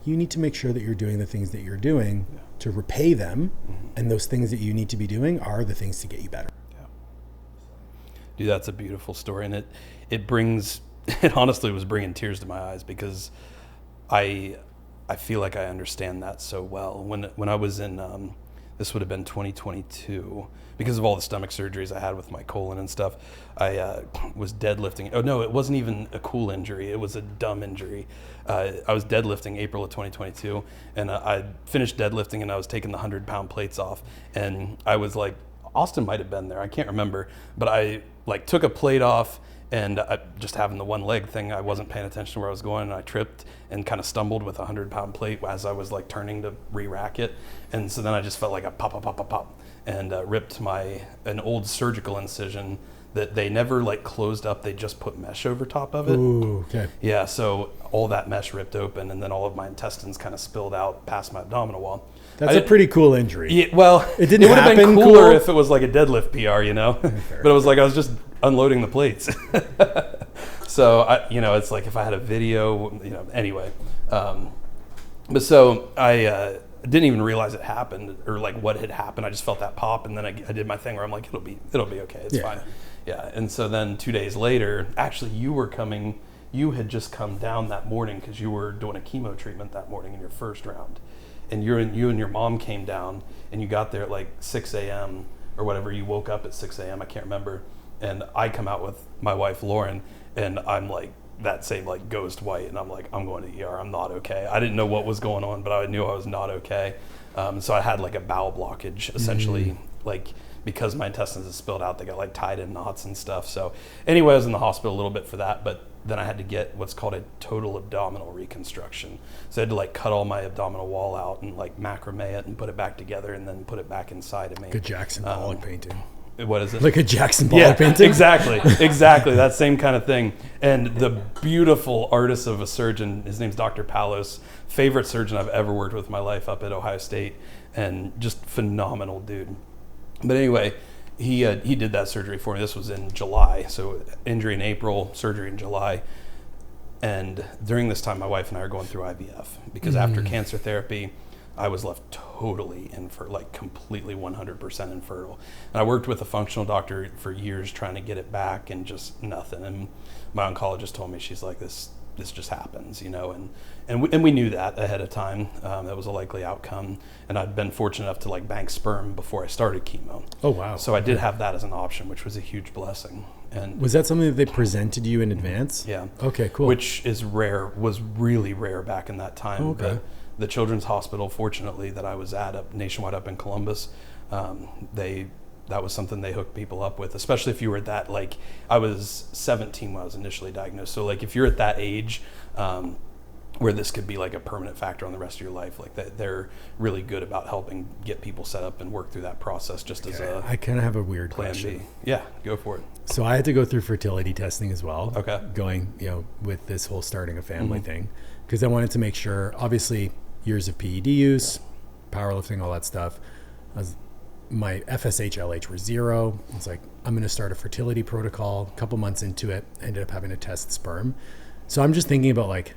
Speaker 3: you need to make sure that you're doing the things that you're doing to repay them. And those things that you need to be doing are the things to get you better.
Speaker 1: Dude, that's a beautiful story. And it honestly was bringing tears to my eyes because I feel like I understand that so well. When I was in, this would have been 2022, because of all the stomach surgeries I had with my colon and stuff, I was deadlifting. Oh no, it wasn't even a cool injury. It was a dumb injury. I was deadlifting April of 2022, and I finished deadlifting, and I was taking the 100-pound plates off, and I was like, Austin might have been there. I can't remember, but I like took a plate off, and just having the one leg thing, I wasn't paying attention to where I was going, and I tripped and kind of stumbled with a 100-pound plate as I was like turning to re-rack it. And so then I just felt like a pop, and ripped an old surgical incision that they never like closed up. They just put mesh over top of it.
Speaker 3: Ooh, okay.
Speaker 1: Yeah, so all that mesh ripped open, and then all of my intestines kind of spilled out past my abdominal wall.
Speaker 3: That's a pretty cool injury.
Speaker 1: Yeah, well,
Speaker 3: it would
Speaker 1: have been cooler if it was like a deadlift PR, you know? But it was like I was just unloading the plates. So, it's like if I had a video, anyway. But so I didn't even realize it happened or like what had happened. I just felt that pop, and then I did my thing where I'm like, it'll be okay. It's fine. Yeah. And so then 2 days later, actually you had just come down that morning because you were doing a chemo treatment that morning in your first round. And you and your mom came down, and you got there at like 6 a.m. or whatever. You woke up at 6 a.m. I can't remember. And I come out with my wife, Lauren, and I'm like that same like ghost white. And I'm like, I'm going to the ER. I'm not okay. I didn't know what was going on, but I knew I was not okay. So I had like a bowel blockage essentially, like because my intestines had spilled out, they got like tied in knots and stuff. So anyway, I was in the hospital a little bit for that, but then I had to get what's called a total abdominal reconstruction. So I had to like cut all my abdominal wall out and like macrame it and put it back together and then put it back inside of me.
Speaker 3: Like a Jackson Pollock painting.
Speaker 1: What is it?
Speaker 3: Like a Jackson Pollock painting?
Speaker 1: Exactly. That same kind of thing. And the beautiful artist of a surgeon, his name's Dr. Palos, favorite surgeon I've ever worked with in my life up at Ohio State, and just phenomenal dude. But anyway, he did that surgery for me. This was in July. So injury in April, surgery in July. And during this time, my wife and I are going through IVF because after cancer therapy, I was left totally infertile, like completely 100% infertile. And I worked with a functional doctor for years trying to get it back and just nothing. And my oncologist told me, she's like, this this just happens, and we knew that ahead of time. That was a likely outcome, and I'd been fortunate enough to like bank sperm before I started chemo.
Speaker 3: Oh wow!
Speaker 1: So I did have that as an option, which was a huge blessing. And
Speaker 3: was that something that they presented you in advance?
Speaker 1: Yeah.
Speaker 3: Okay, cool.
Speaker 1: Which is rare, was really rare back in that time.
Speaker 3: Okay.
Speaker 1: The Children's Hospital, fortunately, that I was at nationwide up in Columbus, that was something they hooked people up with, especially if you were at that, like, I was 17 when I was initially diagnosed. So like if you're at that age, where this could be like a permanent factor on the rest of your life, like that, they're really good about helping get people set up and work through that process just as a
Speaker 3: I kind of have a weird
Speaker 1: plan
Speaker 3: question.
Speaker 1: B. Yeah, go for it.
Speaker 3: So I had to go through fertility testing as well.
Speaker 1: Okay.
Speaker 3: Going, with this whole starting a family thing, because I wanted to make sure, obviously, years of PED use, powerlifting, all that stuff. My FSH, LH were 0. It's like, I'm going to start a fertility protocol. A couple months into it, I ended up having to test sperm. So I'm just thinking about like,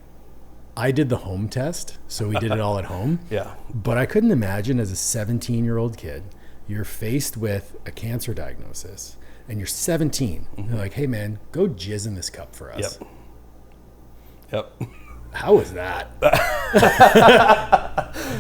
Speaker 3: I did the home test, so we did it all at home.
Speaker 1: Yeah.
Speaker 3: But I couldn't imagine as a 17-year-old kid, you're faced with a cancer diagnosis and you're 17. They're like, hey man, go jizz in this cup for us.
Speaker 1: Yep.
Speaker 3: How was that?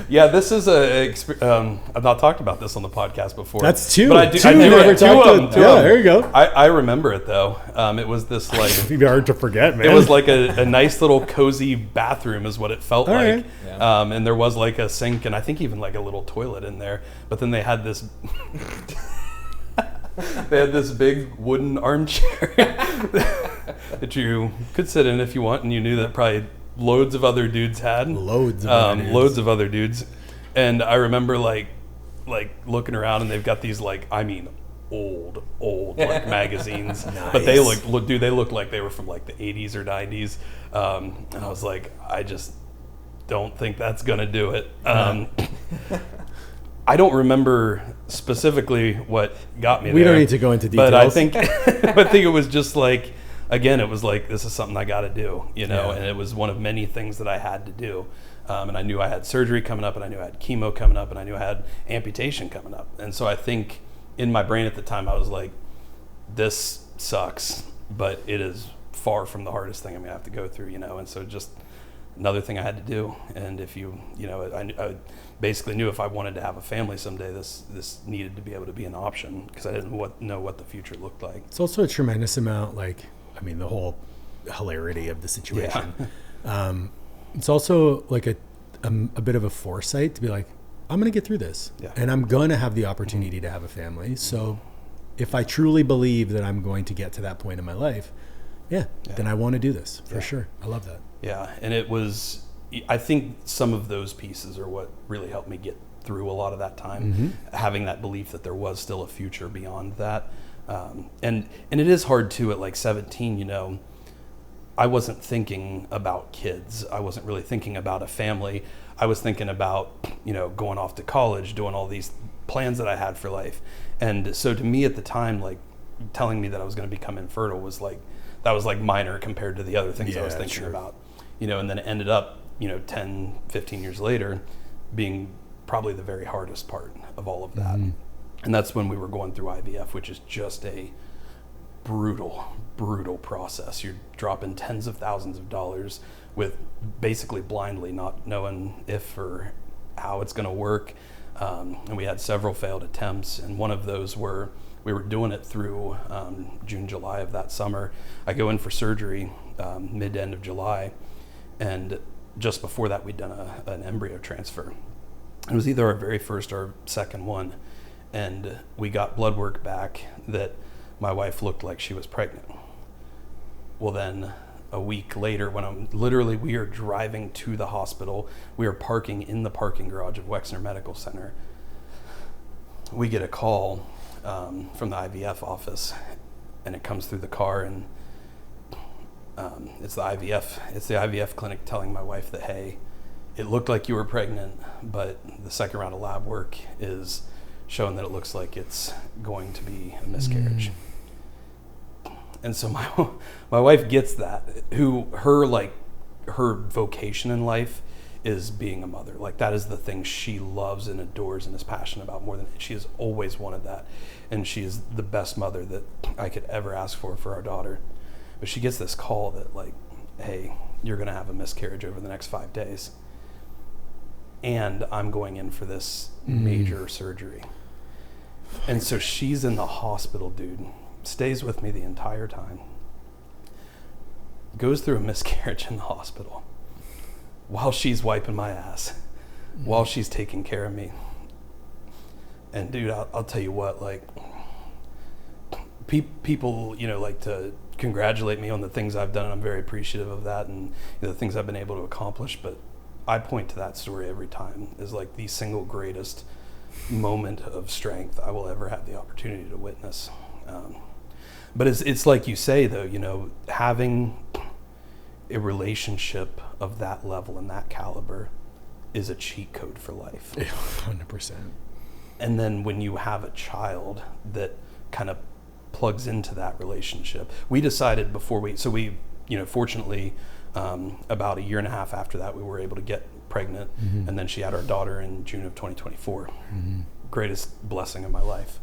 Speaker 1: Yeah, this is I've not talked about this on the podcast before.
Speaker 3: That's two.
Speaker 1: But I do
Speaker 3: never
Speaker 1: two
Speaker 3: talked
Speaker 1: of them.
Speaker 3: to. Yeah, there you go.
Speaker 1: I remember it though. It was this like
Speaker 3: It'd be hard to forget, man.
Speaker 1: it was like a nice little cozy bathroom is what it felt
Speaker 3: All
Speaker 1: like.
Speaker 3: right.
Speaker 2: Yeah.
Speaker 1: And there was like a sink and I think even like a little toilet in there. But then they had this big wooden armchair that you could sit in if you want, and you knew that probably loads of other dudes had.
Speaker 3: Loads of other dudes.
Speaker 1: And I remember like looking around and they've got these like, I mean, old like magazines.
Speaker 3: Nice.
Speaker 1: But they look like they were from like the 80s or 90s. And I was like, I just don't think that's gonna do it. I don't remember specifically what got me there.
Speaker 3: We don't need to go into details.
Speaker 1: But I think it was just like, again, it was like, this is something I got to do,
Speaker 3: Yeah.
Speaker 1: and it was one of many things that I had to do. And I knew I had surgery coming up, and I knew I had chemo coming up, and I knew I had amputation coming up. And so I think in my brain at the time, I was like, this sucks, but it is far from the hardest thing I'm going to have to go through, And so just another thing I had to do. And if I basically knew if I wanted to have a family someday, this needed to be able to be an option because I didn't know what the future looked like.
Speaker 3: It's also a tremendous amount, the whole hilarity of the situation.
Speaker 1: Yeah.
Speaker 3: It's also like a bit of a foresight to be like, I'm going to get through this, and I'm going to have the opportunity to have a family. So if I truly believe that I'm going to get to that point in my life, then I want to do this for sure. I love that.
Speaker 1: Yeah. And I think some of those pieces are what really helped me get through a lot of that time, having that belief that there was still a future beyond that. And it is hard too at like 17, I wasn't thinking about kids. I wasn't really thinking about a family. I was thinking about, going off to college, doing all these plans that I had for life. And so to me at the time, like telling me that I was going to become infertile was like, that was like minor compared to the other things I was thinking about, and then it ended up, 10, 15 years later being probably the very hardest part of all of that. And that's when we were going through IVF, which is just a brutal process. You're dropping tens of thousands of dollars with basically blindly not knowing if or how it's going to work. And we had several failed attempts. And one of those we were doing it through June, July of that summer. I go in for surgery mid to end of July. And just before that, we'd done an embryo transfer. It was either our very first or second one. And we got blood work back that my wife looked like she was pregnant. Well, then a week later, when we are driving to the hospital, we are parking in the parking garage of Wexner Medical Center. We get a call from the IVF office, and it comes through the car, and it's the IVF clinic telling my wife that, hey, it looked like you were pregnant, but the second round of lab work is showing that it looks like it's going to be a miscarriage. And so my wife gets that, her vocation in life is being a mother. Like that is the thing she loves and adores and is passionate about more than she has always wanted that. And she is the best mother that I could ever ask for our daughter. But she gets this call that like, hey, you're going to have a miscarriage over the next 5 days. And I'm going in for this major surgery. And so she's in the hospital, dude. Stays with me the entire time. Goes through a miscarriage in the hospital. While she's wiping my ass. While she's taking care of me. And dude, I'll tell you what, like, people, like to congratulate me on the things I've done, and I'm very appreciative of that, and the things I've been able to accomplish. But I point to that story every time as like the single greatest moment of strength I will ever have the opportunity to witness. But it's like you say, though, having a relationship of that level and that caliber is a cheat code for life.
Speaker 3: 100%.
Speaker 1: And then when you have a child that kind of plugs into that relationship, we decided fortunately, about a year and a half after that, we were able to get pregnant, and then she had our daughter in June of 2024. Greatest blessing of my life.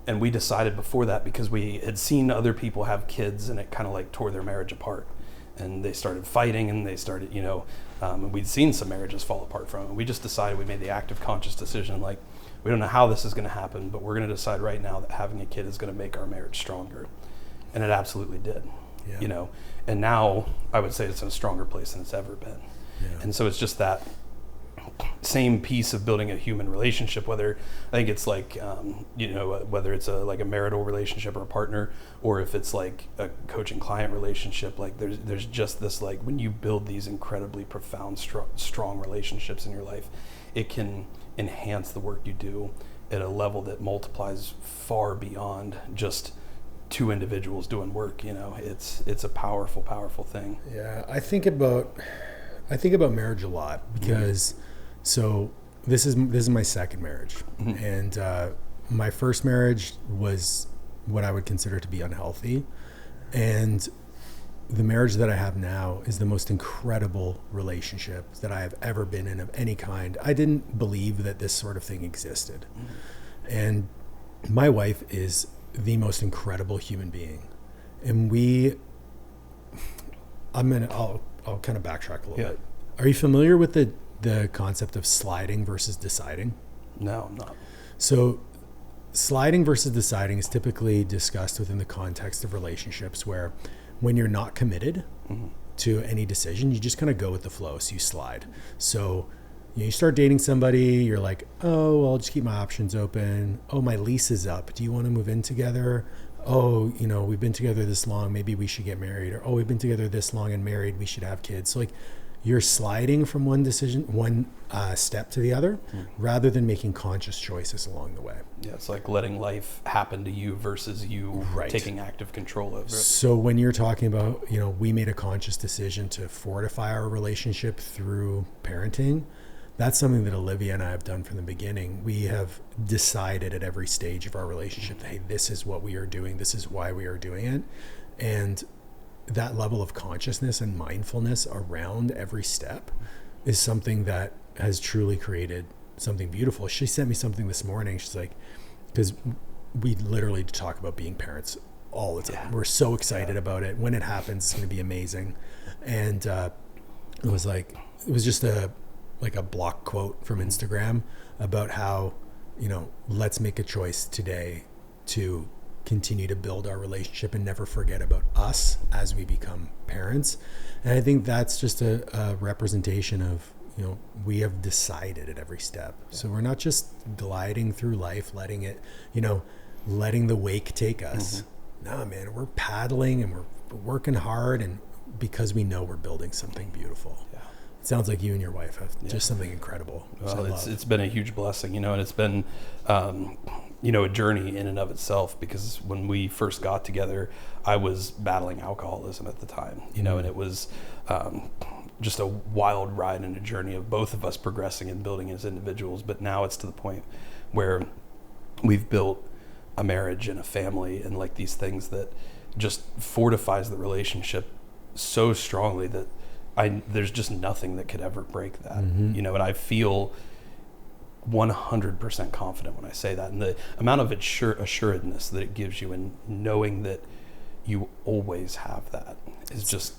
Speaker 1: And we decided before that, because we had seen other people have kids, and it kind of like tore their marriage apart, and they started fighting, and they started, and we'd seen some marriages fall apart from it. We just decided, we made the active conscious decision, like, we don't know how this is going to happen, but we're going to decide right now that having a kid is going to make our marriage stronger. And it absolutely did. Yeah. And now I would say it's in a stronger place than it's ever been. Yeah. And so it's just that same piece of building a human relationship, whether I think it's like, whether it's like a marital relationship or a partner, or if it's like a coaching client relationship, like there's just this, like, when you build these incredibly profound, strong relationships in your life, it can enhance the work you do at a level that multiplies far beyond just two individuals doing work. It's a powerful thing.
Speaker 3: Yeah, I think about marriage a lot, because so this is my second marriage, and my first marriage was what I would consider to be unhealthy, and the marriage that I have now is the most incredible relationship that I have ever been in of any kind. I didn't believe that this sort of thing existed. And my wife is the most incredible human being. And I'll kind of backtrack a little bit. Are you familiar with the concept of sliding versus deciding?
Speaker 1: No, I'm not.
Speaker 3: So sliding versus deciding is typically discussed within the context of relationships, where when you're not committed to any decision, you just kind of go with the flow. So you slide. So you start dating somebody, you're like, oh, well, I'll just keep my options open. Oh, my lease is up. Do you want to move in together? Oh, we've been together this long, maybe we should get married. Or, oh, we've been together this long and married, we should have kids. So like, you're sliding from one step to the other, rather than making conscious choices along the way.
Speaker 1: Yeah, it's like letting life happen to you versus you taking active control over it.
Speaker 3: So when you're talking about, we made a conscious decision to fortify our relationship through parenting, that's something that Olivia and I have done from the beginning. We have decided at every stage of our relationship that, hey, this is what we are doing, this is why we are doing it. And that level of consciousness and mindfulness around every step is something that has truly created something beautiful. She sent me something this morning. She's like, because we literally talk about being parents all the time. Yeah. We're so excited about it. When it happens, it's going to be amazing. And it was just a block quote from Instagram about how, let's make a choice today to continue to build our relationship and never forget about us as we become parents. And I think that's just a representation of, we have decided at every step. Yeah. So we're not just gliding through life, letting it, letting the wake take us. No, man, we're paddling and we're working hard, and because we know we're building something beautiful. Yeah. It sounds like you and your wife have just something incredible.
Speaker 1: Well, it's been a huge blessing, and it's been, a journey in and of itself, because when we first got together, I was battling alcoholism at the time, and it was just a wild ride and a journey of both of us progressing and building as individuals. But now it's to the point where we've built a marriage and a family and like these things that just fortifies the relationship so strongly that there's just nothing that could ever break that, and I feel 100% confident when I say that, and the amount of assuredness that it gives you, and knowing that you always have that is just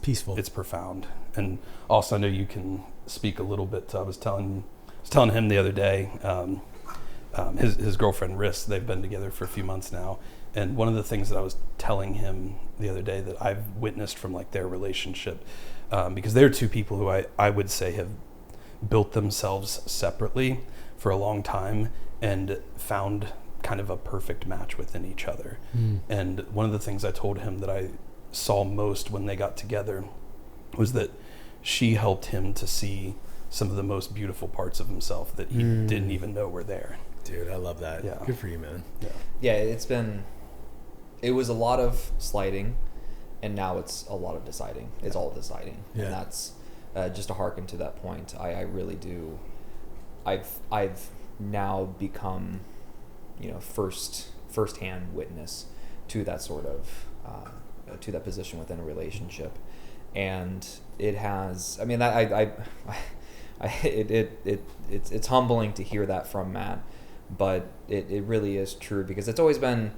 Speaker 3: peaceful.
Speaker 1: It's profound. And also, I know you can speak a little bit. I was telling him the other day, his girlfriend Riss, they've been together for a few months now. And one of the things that I was telling him the other day that I've witnessed from like their relationship, because they're two people who I would say have built themselves separately for a long time and found kind of a perfect match within each other. And one of the things I told him that I saw most when they got together was that she helped him to see some of the most beautiful parts of himself that he didn't even know were there.
Speaker 3: Dude, I love that.
Speaker 1: Yeah.
Speaker 3: Good for you, man.
Speaker 2: Yeah, it was a lot of sliding, and now it's a lot of deciding. It's all deciding.
Speaker 3: Yeah.
Speaker 2: And that's just to hearken to that point. I really do. I've now become, firsthand witness to that sort of to that position within a relationship, and it has. I mean, it's humbling to hear that from Matt, but it really is true, because it's always been.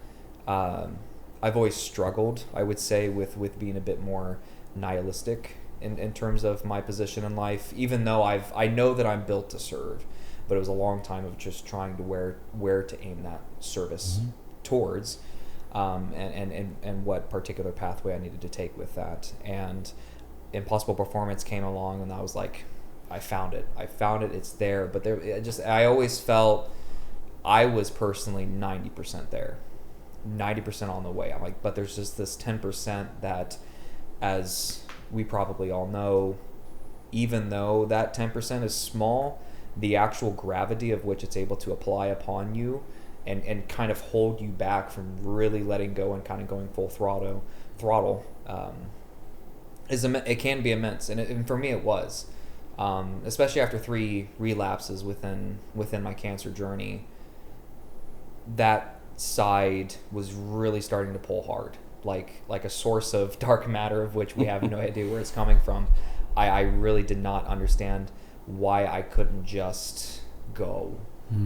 Speaker 2: I've always struggled, I would say, with being a bit more nihilistic in terms of my position in life, even though I know that I'm built to serve, but it was a long time of just trying to where to aim that service towards, and what particular pathway I needed to take with that. And Impossible Performance came along, and I was like, I found it, it's there. But I always felt I was personally 90% there. 90% on the way. I'm like, but there's just this 10% that, as we probably all know, even though that 10% is small, the actual gravity of which it's able to apply upon you and kind of hold you back from really letting go and kind of going full throttle it can be immense. And for me it was, especially after 3 relapses within my cancer journey. That side was really starting to pull hard, like a source of dark matter of which we have no idea where it's coming from. I really did not understand why I couldn't just go.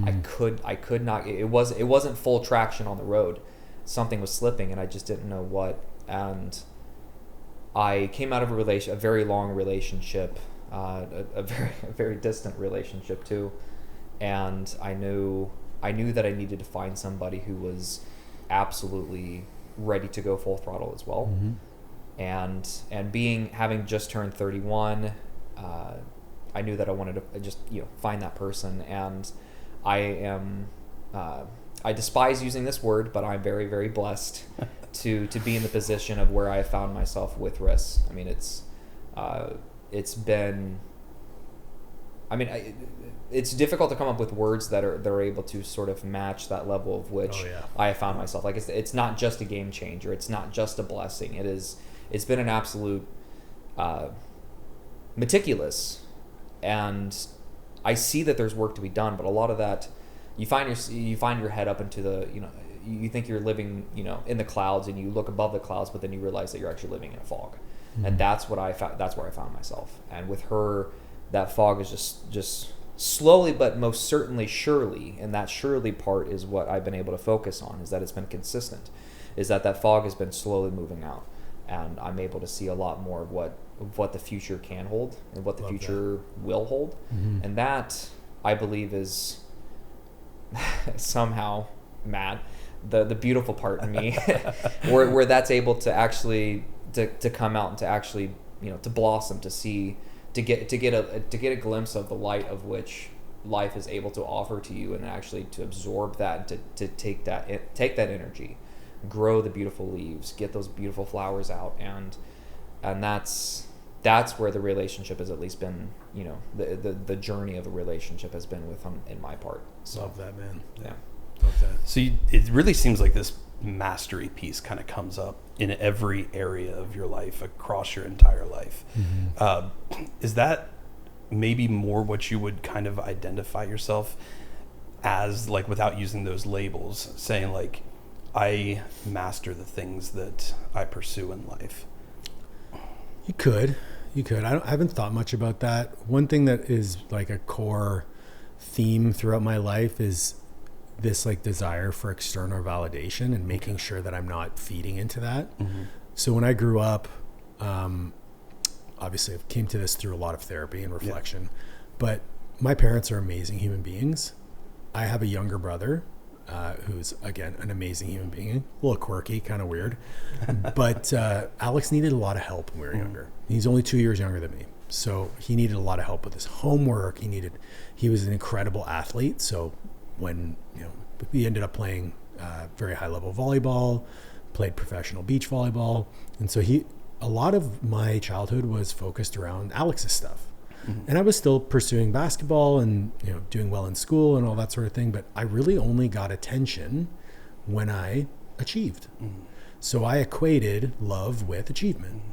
Speaker 2: I could not. It wasn't full traction on the road. Something was slipping, and I just didn't know what. And I came out of a very long relationship, a very distant relationship too, and I knew that I needed to find somebody who was absolutely ready to go full throttle as well. And having just turned 31, I knew that I wanted to just find that person. And I despise using this word, but I'm very, very blessed to be in the position of where I found myself with Riss. I mean, it's been. I mean, it's difficult to come up with words that are able to sort of match that level of which I have found myself. Like, it's not just a game changer. It's not just a blessing. It's been an absolute meticulous, and I see that there's work to be done. But a lot of that, you find your head up into the you think you're living in the clouds, and you look above the clouds, but then you realize that you're actually living in a fog, and that's where I found myself. And with her, that fog is just slowly, but most certainly surely, and that surely part is what I've been able to focus on, is that it's been consistent, is that fog has been slowly moving out, and I'm able to see a lot more of what the future can hold and what the future will hold. And that, I believe, is somehow, Matt, the beautiful part in me, where that's able to actually to come out and to actually to blossom, to get a glimpse of the light of which life is able to offer to you, and actually to absorb that, and to take that energy, grow the beautiful leaves, get those beautiful flowers out, and that's where the relationship has at least been, the journey of a relationship has been with him in my part. So
Speaker 3: love that, man.
Speaker 2: Yeah.
Speaker 3: Love that.
Speaker 1: So it really seems like this mastery piece kind of comes up in every area of your life, across your entire life. Is that maybe more what you would kind of identify yourself as, like, without using those labels, saying like, I master the things that I pursue in life?
Speaker 3: You could. I haven't thought much about that. One thing that is like a core theme throughout my life is this like desire for external validation and making sure that I'm not feeding into that. So when I grew up, obviously I came to this through a lot of therapy and reflection, but my parents are amazing human beings. I have a younger brother who's, again, an amazing human being, a little quirky, kind of weird. But Alex needed a lot of help when we were younger. He's only 2 years younger than me. So he needed a lot of help with his homework. He was an incredible athlete. So when, we ended up playing very high level volleyball, played professional beach volleyball. And so a lot of my childhood was focused around Alex's stuff. And I was still pursuing basketball and, doing well in school and all that sort of thing. But I really only got attention when I achieved. So I equated love with achievement.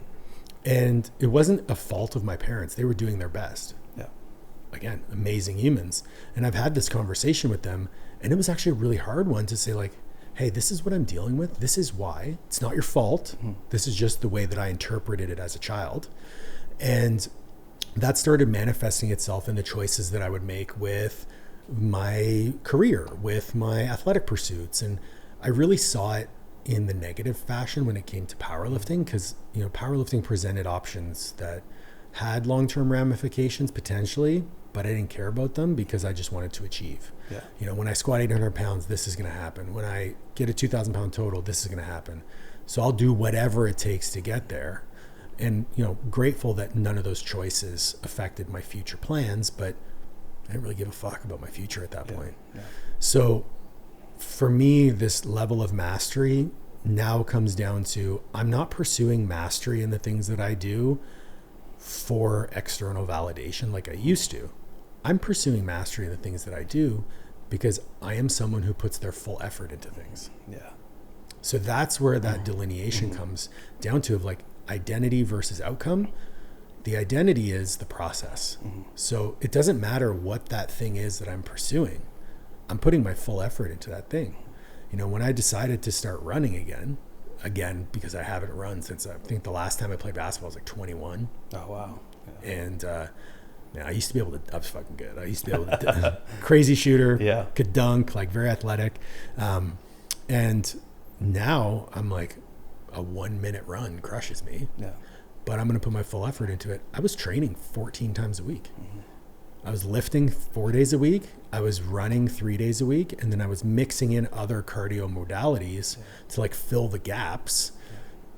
Speaker 3: And it wasn't a fault of my parents. They were doing their best.
Speaker 1: Yeah.
Speaker 3: Again, amazing humans. And I've had this conversation with them. And it was actually a really hard one to say, like, hey, this is what I'm dealing with. This is why. It's not your fault. This is just the way that I interpreted it as a child. And that started manifesting itself in the choices that I would make with my career, with my athletic pursuits. And I really saw it in the negative fashion when it came to powerlifting, because, powerlifting presented options that had long-term ramifications potentially, but I didn't care about them because I just wanted to achieve. Yeah. When I squat 800 pounds, this is going to happen. When I get a 2,000 pound total, this is going to happen. So I'll do whatever it takes to get there. And, grateful that none of those choices affected my future plans, but I didn't really give a fuck about my future at that point. Yeah. So for me, this level of mastery now comes down to, I'm not pursuing mastery in the things that I do for external validation like I used to. I'm pursuing mastery in the things that I do because I am someone who puts their full effort into things.
Speaker 1: Yeah.
Speaker 3: So that's where that delineation comes down to, of like, identity versus outcome. The identity is the process. So it doesn't matter what that thing is that I'm pursuing. I'm putting my full effort into that thing. When I decided to start running again, because I haven't run since, I think the last time I played basketball was like 21.
Speaker 1: Oh, wow. Yeah.
Speaker 3: And I used to be able to, I was fucking good. I used to be able to, crazy shooter, could dunk, like very athletic. And now I'm like, a 1 minute run crushes me, but I'm going to put my full effort into it. I was training 14 times a week. I was lifting 4 days a week. I was running 3 days a week. And then I was mixing in other cardio modalities to like fill the gaps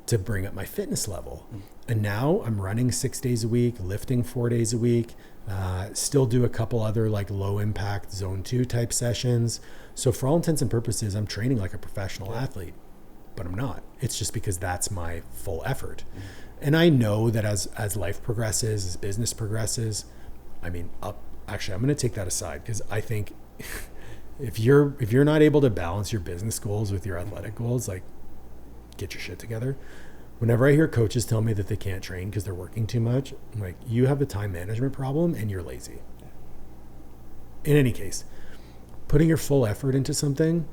Speaker 3: to bring up my fitness level. And now I'm running 6 days a week, lifting 4 days a week, still do a couple other like low impact zone 2 type sessions. So for all intents and purposes, I'm training like a professional athlete. But I'm not. It's just because that's my full effort. And I know that as life progresses, as business progresses, actually, I'm going to take that aside, because I think if you're not able to balance your business goals with your athletic goals, like, get your shit together. Whenever I hear coaches tell me that they can't train because they're working too much, I'm like, you have a time management problem and you're lazy. In any case, putting your full effort into something,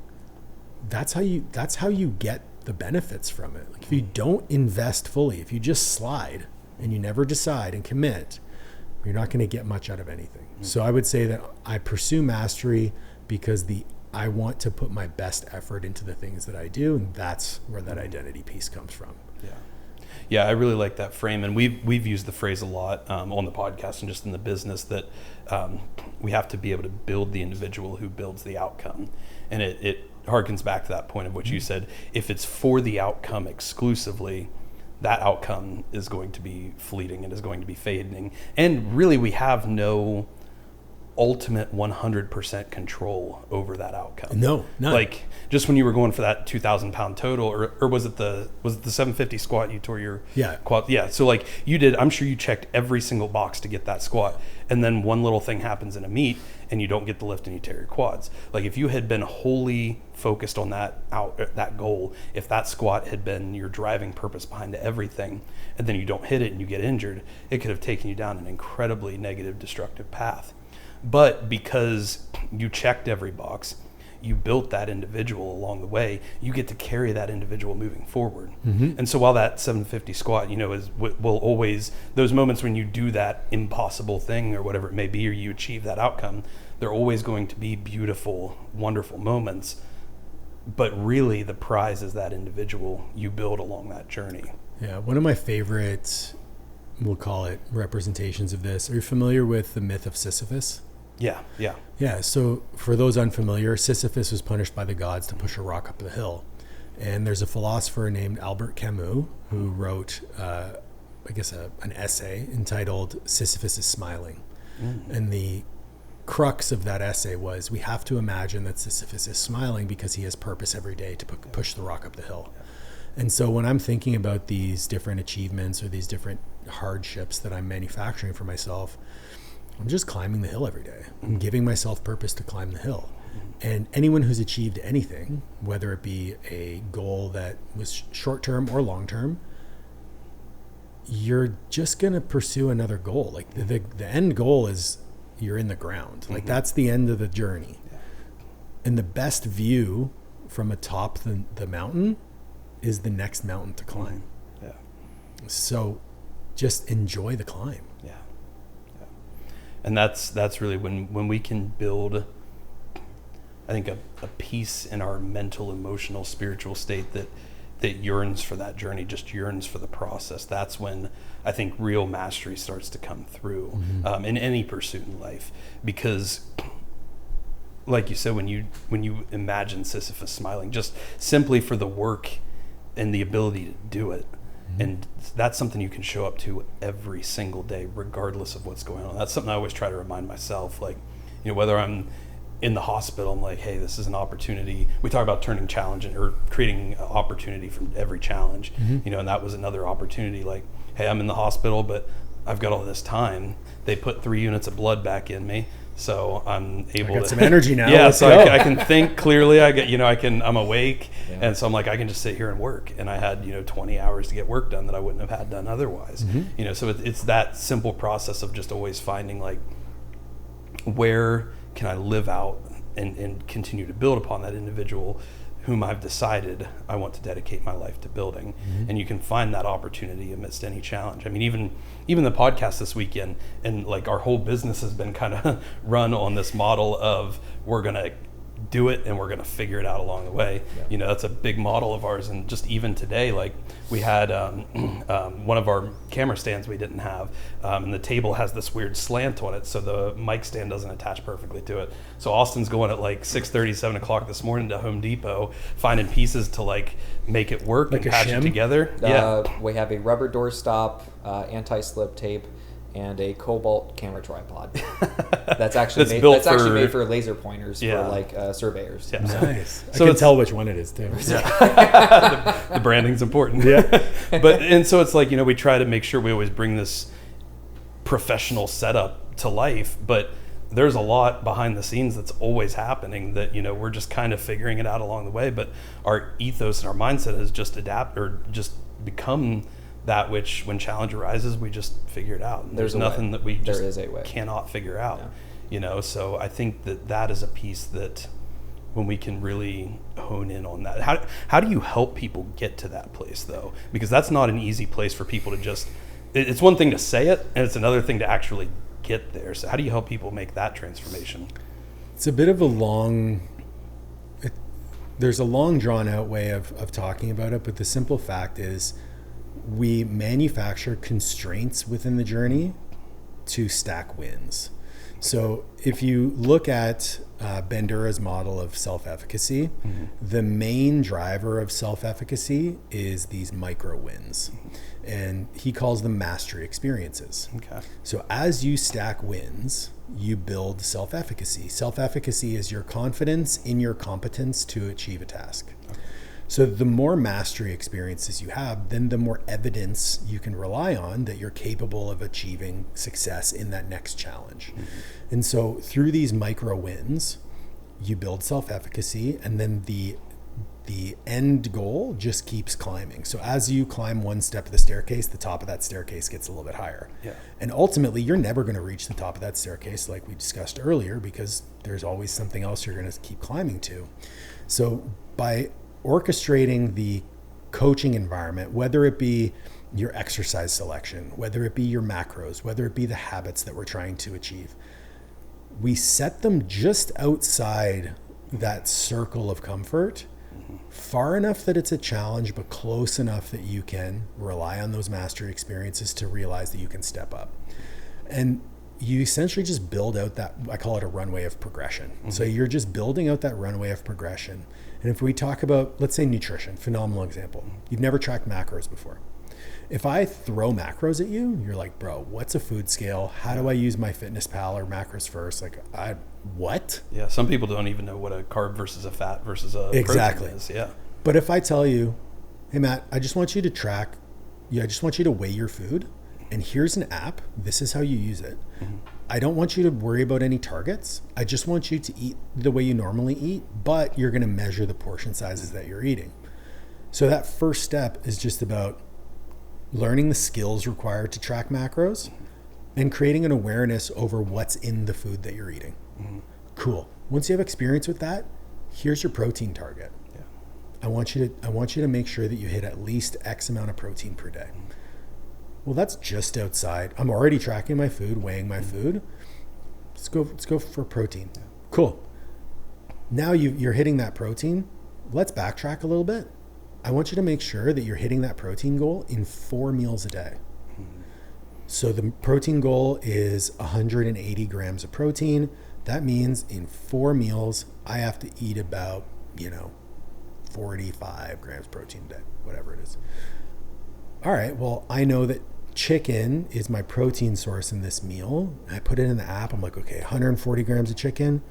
Speaker 3: that's how you get the benefits from it. Like, if you don't invest fully, if you just slide and you never decide and commit, you're not going to get much out of anything. So I would say that I pursue mastery because I want to put my best effort into the things that I do, and that's where that identity piece comes from.
Speaker 1: Yeah, I really like that frame, and we've used the phrase a lot on the podcast and just in the business that we have to be able to build the individual who builds the outcome, and it harkens back to that point of what you said. If it's for the outcome exclusively, that outcome is going to be fleeting and is going to be fading, and really we have no ultimate 100% control over that outcome.
Speaker 3: No, none.
Speaker 1: Like, just when you were going for that 2,000 pound total, or was it the 750 squat you tore your quad? Yeah. So like you did, I'm sure you checked every single box to get that squat, and then one little thing happens in a meet and you don't get the lift and you tear your quads. Like, if you had been wholly focused on that goal, if that squat had been your driving purpose behind everything, and then you don't hit it and you get injured, it could have taken you down an incredibly negative, destructive path. But because you checked every box, you built that individual along the way, you get to carry that individual moving forward. And so while that 750 squat, will always, those moments when you do that impossible thing or whatever it may be, or you achieve that outcome, they're always going to be beautiful, wonderful moments. But really the prize is that individual you build along that journey.
Speaker 3: Yeah. One of my favorite we'll call it representations of this. Are you familiar with the myth of Sisyphus?
Speaker 1: Yeah.
Speaker 3: Yeah. So for those unfamiliar, Sisyphus was punished by the gods to push a rock up the hill. And there's a philosopher named Albert Camus who wrote, an essay entitled Sisyphus is Smiling. And the crux of that essay was, we have to imagine that Sisyphus is smiling because he has purpose every day to push the rock up the hill. And so when I'm thinking about these different achievements or these different hardships that I'm manufacturing for myself, I'm just climbing the hill every day. I'm giving myself purpose to climb the hill. And anyone who's achieved anything, whether it be a goal that was short-term or long-term, you're just going to pursue another goal. Like the end goal is you're in the ground. Like that's the end of the journey. And the best view from atop the mountain is the next mountain to climb. So just enjoy the climb.
Speaker 1: And that's really when we can build, I think, a peace in our mental, emotional, spiritual state that yearns for that journey, just yearns for the process. That's when I think real mastery starts to come through in any pursuit in life. Because like you said, when you imagine Sisyphus smiling, just simply for the work and the ability to do it, and that's something you can show up to every single day, regardless of what's going on. That's something I always try to remind myself. Like, whether I'm in the hospital, I'm like, hey, this is an opportunity. We talk about turning challenge or creating opportunity from every challenge, and that was another opportunity. Like, hey, I'm in the hospital, but I've got all this time. They put 3 units of blood back in me, so I'm able to
Speaker 3: some energy now.
Speaker 1: Yeah, so I can think clearly. I'm awake, and so I'm like, I can just sit here and work. And I had 20 hours to get work done that I wouldn't have had done otherwise. So it's that simple process of just always finding, like, where can I live out and continue to build upon that individual whom I've decided I want to dedicate my life to building. And you can find that opportunity amidst any challenge. I mean, even the podcast this weekend, and like our whole business has been kind of run on this model of we're going to do it and we're going to figure it out along the way. That's a big model of ours. And just even today, like we had one of our camera stands we didn't have, and the table has this weird slant on it, so the mic stand doesn't attach perfectly to it. So Austin's going at like 6:30, 7 o'clock this morning to Home Depot, finding pieces to like make it work
Speaker 3: like
Speaker 1: and patch it together.
Speaker 2: We have a rubber door stop, anti-slip tape, and a Cobalt camera tripod. That's actually made for laser pointers for like surveyors.
Speaker 3: Yeah. Nice. So I can tell which one it is too.
Speaker 1: The branding's important. And so it's like, we try to make sure we always bring this professional setup to life, but there's a lot behind the scenes that's always happening that, we're just kind of figuring it out along the way. But our ethos and our mindset has just become that which, when challenge arises, we just figure it out. And there's nothing that we just cannot figure out. So I think that is a piece that when we can really hone in on that. How do you help people get to that place, though? Because that's not an easy place for people to just, it's one thing to say it, and it's another thing to actually get there. So how do you help people make that transformation?
Speaker 3: It's a bit of there's a long drawn out way of talking about it, but the simple fact is, we manufacture constraints within the journey to stack wins. So if you look at Bandura's model of self-efficacy, the main driver of self-efficacy is these micro wins. And he calls them mastery experiences. Okay. So as you stack wins, you build self-efficacy. Self-efficacy is your confidence in your competence to achieve a task. Okay. So the more mastery experiences you have, then the more evidence you can rely on that you're capable of achieving success in that next challenge. And so through these micro wins, you build self-efficacy, and then the end goal just keeps climbing. So as you climb one step of the staircase, the top of that staircase gets a little bit higher. And ultimately, you're never going to reach the top of that staircase like we discussed earlier, because there's always something else you're going to keep climbing to. So by orchestrating the coaching environment, whether it be your exercise selection, whether it be your macros, whether it be the habits that we're trying to achieve, we set them just outside that circle of comfort Far enough that it's a challenge, but close enough that you can rely on those mastery experiences to realize that you can step up. And you essentially just build out that, I call it a runway of progression. So you're just building out that runway of progression. And if we talk about, let's say nutrition, phenomenal example. You've never tracked macros before. If I throw macros at you, you're like, bro, what's a food scale? How do I use my Fitness Pal or macros first? Like, what?
Speaker 1: Yeah, some people don't even know what a carb versus a fat versus a
Speaker 3: Exactly.
Speaker 1: protein is. Yeah.
Speaker 3: But if I tell you, hey, Matt, I just want you to track, I just want you to weigh your food. And here's an app. This is how you use it. I don't want you to worry about any targets. I just want you to eat the way you normally eat, but you're going to measure the portion sizes that you're eating. So that first step is just about learning the skills required to track macros and creating an awareness over what's in the food that you're eating. Cool. Once you have experience with that, here's your protein target.
Speaker 1: Yeah.
Speaker 3: I want you to make sure that you hit at least X amount of protein per day. Well, that's just outside. I'm already tracking my food, weighing my food. Let's go for protein.
Speaker 1: Yeah.
Speaker 3: Cool. Now you're hitting that protein. Let's backtrack a little bit. I want you to make sure that you're hitting that protein goal in 4 meals a day. So the protein goal is 180 grams of protein. That means in 4 meals, I have to eat about, 45 grams protein a day, whatever it is. All right, well, I know that chicken is my protein source in this meal. I put it in the app. I'm like, okay, 140 grams of chicken.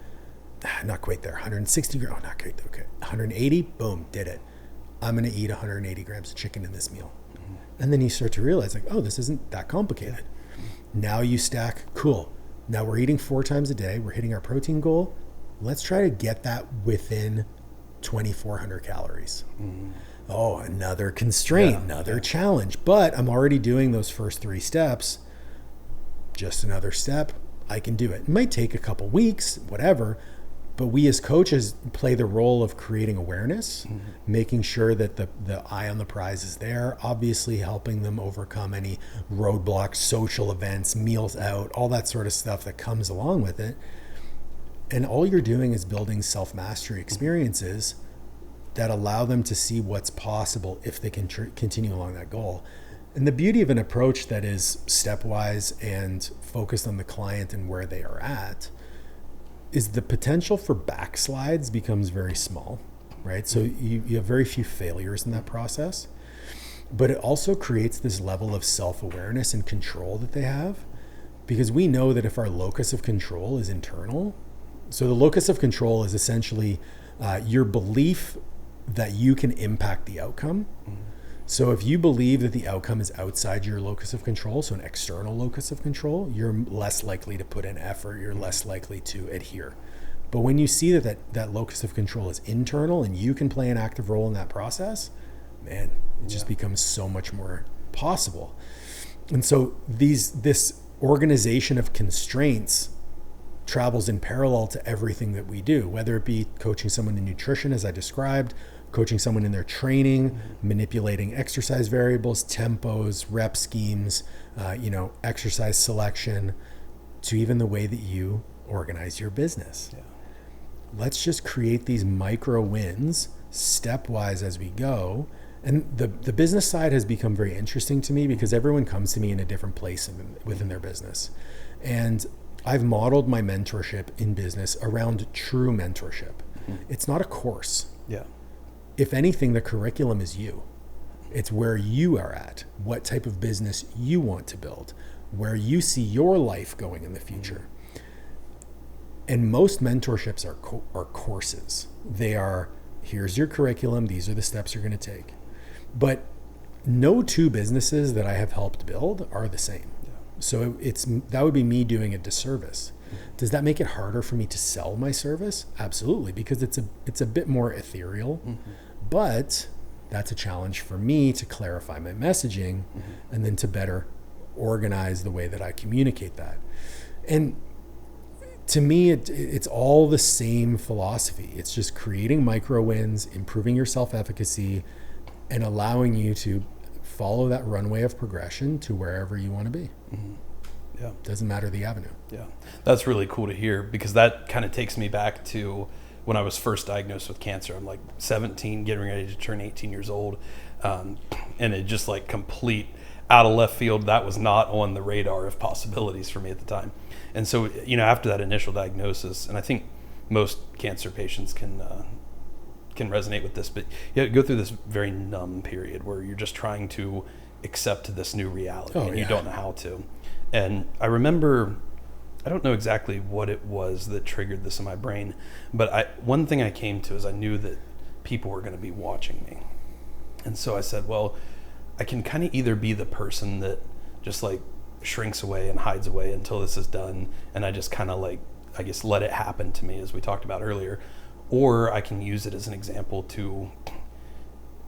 Speaker 3: Not quite there. 160 grams. Oh, not quite. Okay. 180. Boom, did it. I'm going to eat 180 grams of chicken in this meal. And then you start to realize like, oh, this isn't that complicated. Now you stack, cool. Now we're eating 4 times a day. We're hitting our protein goal. Let's try to get that within 2,400 calories. Oh, another constraint, another challenge. But I'm already doing those first 3 steps. Just another step. I can do it. It might take a couple weeks, whatever. But we as coaches play the role of creating awareness, making sure that the eye on the prize is there, obviously helping them overcome any roadblocks, social events, meals out, all that sort of stuff that comes along with it. And all you're doing is building self-mastery experiences that allow them to see what's possible if they can continue along that goal. And the beauty of an approach that is stepwise and focused on the client and where they are at is the potential for backslides becomes very small, right? So you have very few failures in that process, but it also creates this level of self-awareness and control that they have, because we know that if our locus of control is internal, so the locus of control is essentially your belief that you can impact the outcome. So if you believe that the outcome is outside your locus of control, so an external locus of control, you're less likely to put in effort, you're less likely to adhere. But when you see that locus of control is internal and you can play an active role in that process, man, it just becomes so much more possible. And so this organization of constraints travels in parallel to everything that we do, whether it be coaching someone in nutrition, as I described, coaching someone in their training, manipulating exercise variables, tempos, rep schemes, exercise selection, to even the way that you organize your business. Yeah. Let's just create these micro wins stepwise as we go. And the business side has become very interesting to me because everyone comes to me in a different place within their business. And I've modeled my mentorship in business around true mentorship. It's not a course.
Speaker 1: Yeah.
Speaker 3: If anything, the curriculum is you. It's where you are at, what type of business you want to build, where you see your life going in the future. And most mentorships are courses. They are, here's your curriculum, these are the steps you're going to take. But no 2 businesses that I have helped build are the same. Yeah. So that would be me doing a disservice. Does that make it harder for me to sell my service? Absolutely, because it's a bit more ethereal. But that's a challenge for me to clarify my messaging and then to better organize the way that I communicate that. And to me, it's all the same philosophy. It's just creating micro wins, improving your self-efficacy, and allowing you to follow that runway of progression to wherever you want to be.
Speaker 1: Yeah.
Speaker 3: Doesn't matter the avenue.
Speaker 1: Yeah. That's really cool to hear, because that kind of takes me back to when I was first diagnosed with cancer. I'm like 17, getting ready to turn 18 years old. And it just like complete out of left field. That was not on the radar of possibilities for me at the time. And so, after that initial diagnosis, and I think most cancer patients can resonate with this, but you go through this very numb period where you're just trying to accept this new reality and you don't know how to. And I remember, I don't know exactly what it was that triggered this in my brain, but one thing I came to is I knew that people were going to be watching me. And so I said, well, I can kind of either be the person that just like shrinks away and hides away until this is done, and I just kind of like, I guess, let it happen to me, as we talked about earlier, or I can use it as an example to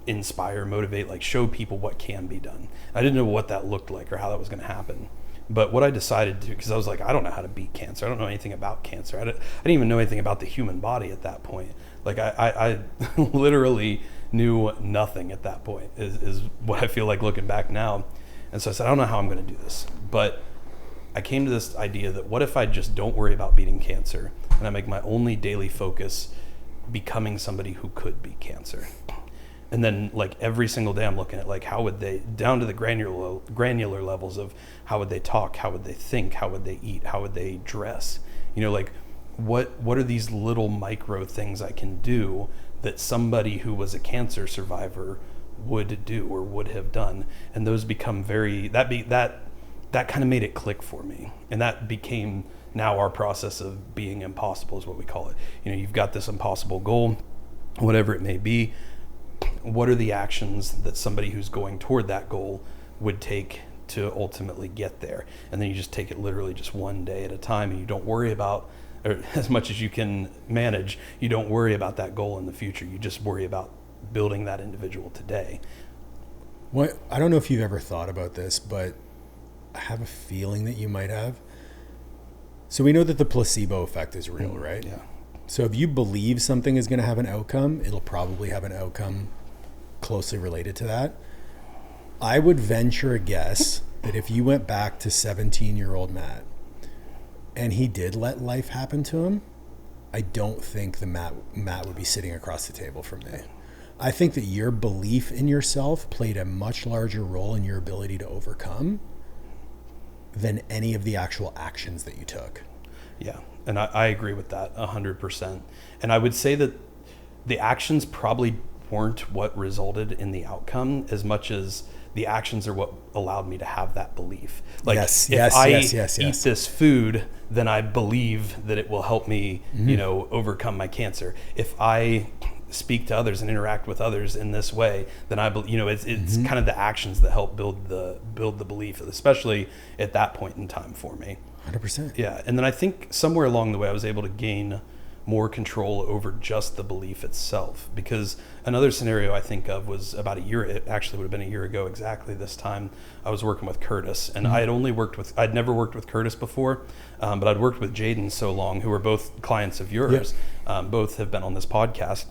Speaker 1: inspire, motivate, like show people what can be done. I didn't know what that looked like or how that was going to happen. But what I decided to, because I was like, I don't know how to beat cancer. I don't know anything about cancer. I didn't even know anything about the human body at that point. Like I literally knew nothing at that point is what I feel like looking back now. And so I said, I don't know how I'm going to do this. But I came to this idea that what if I just don't worry about beating cancer and I make my only daily focus becoming somebody who could beat cancer? And then like every single day I'm looking at like how would they, down to the granular levels of how would they talk, how would they think, how would they eat, how would they dress, like what are these little micro things I can do that somebody who was a cancer survivor would do or would have done. And those become that kind of made it click for me. And that became now our process of being impossible is what we call it. You've got this impossible goal, whatever it may be. What are the actions that somebody who's going toward that goal would take to ultimately get there? And then you just take it literally just one day at a time, and you don't worry about, or as much as you can manage, you don't worry about that goal in the future. You just worry about building that individual today.
Speaker 3: What, I don't know if you've ever thought about this, but I have a feeling that you might have. So we know that the placebo effect is real, right?
Speaker 1: Yeah.
Speaker 3: So if you believe something is going to have an outcome, it'll probably have an outcome closely related to that. I would venture a guess that if you went back to 17-year-old Matt and he did let life happen to him, I don't think the Matt would be sitting across the table from me. I think that your belief in yourself played a much larger role in your ability to overcome than any of the actual actions that you took.
Speaker 1: Yeah. And I agree with that 100%. And I would say that the actions probably weren't what resulted in the outcome as much as the actions are what allowed me to have that belief. Like if I eat this food, then I believe that it will help me, overcome my cancer. If I speak to others and interact with others in this way, then I believe, it's kind of the actions that help build the belief, especially at that point in time for me.
Speaker 3: 100%.
Speaker 1: Yeah. And then I think somewhere along the way I was able to gain more control over just the belief itself, because another scenario I think of was about it actually would have been a year ago exactly this time. I was working with Curtis, and I'd never worked with Curtis before, but I'd worked with Jaden so long, who were both clients of yours. Yep. Both have been on this podcast.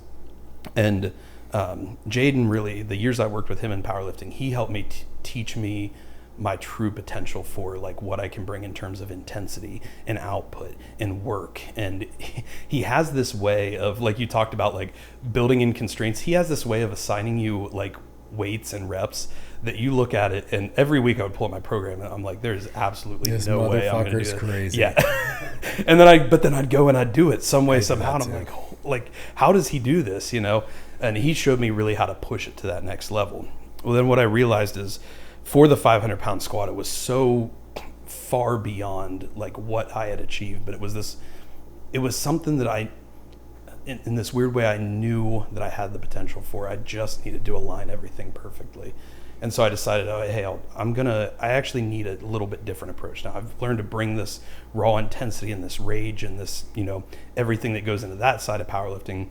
Speaker 1: And Jaden, really, the years I worked with him in powerlifting, he helped me teach me my true potential for like what I can bring in terms of intensity and output and work. And he has this way of, like you talked about, like building in constraints. He has this way of assigning you like weights and reps that you look at it, and every week I would pull up my program and I'm like, there's absolutely no way I'm going to do this.
Speaker 3: Crazy.
Speaker 1: Yeah. And then I'd go and I'd do it some way, somehow. And I'm like, how does he do this? And he showed me really how to push it to that next level. Well, then what I realized is, for the 500-pound squat, it was so far beyond like what I had achieved, but it was something that in this weird way, I knew that I had the potential for. I just needed to align everything perfectly. And so I decided, I actually need a little bit different approach. Now I've learned to bring this raw intensity and this rage and this, everything that goes into that side of powerlifting.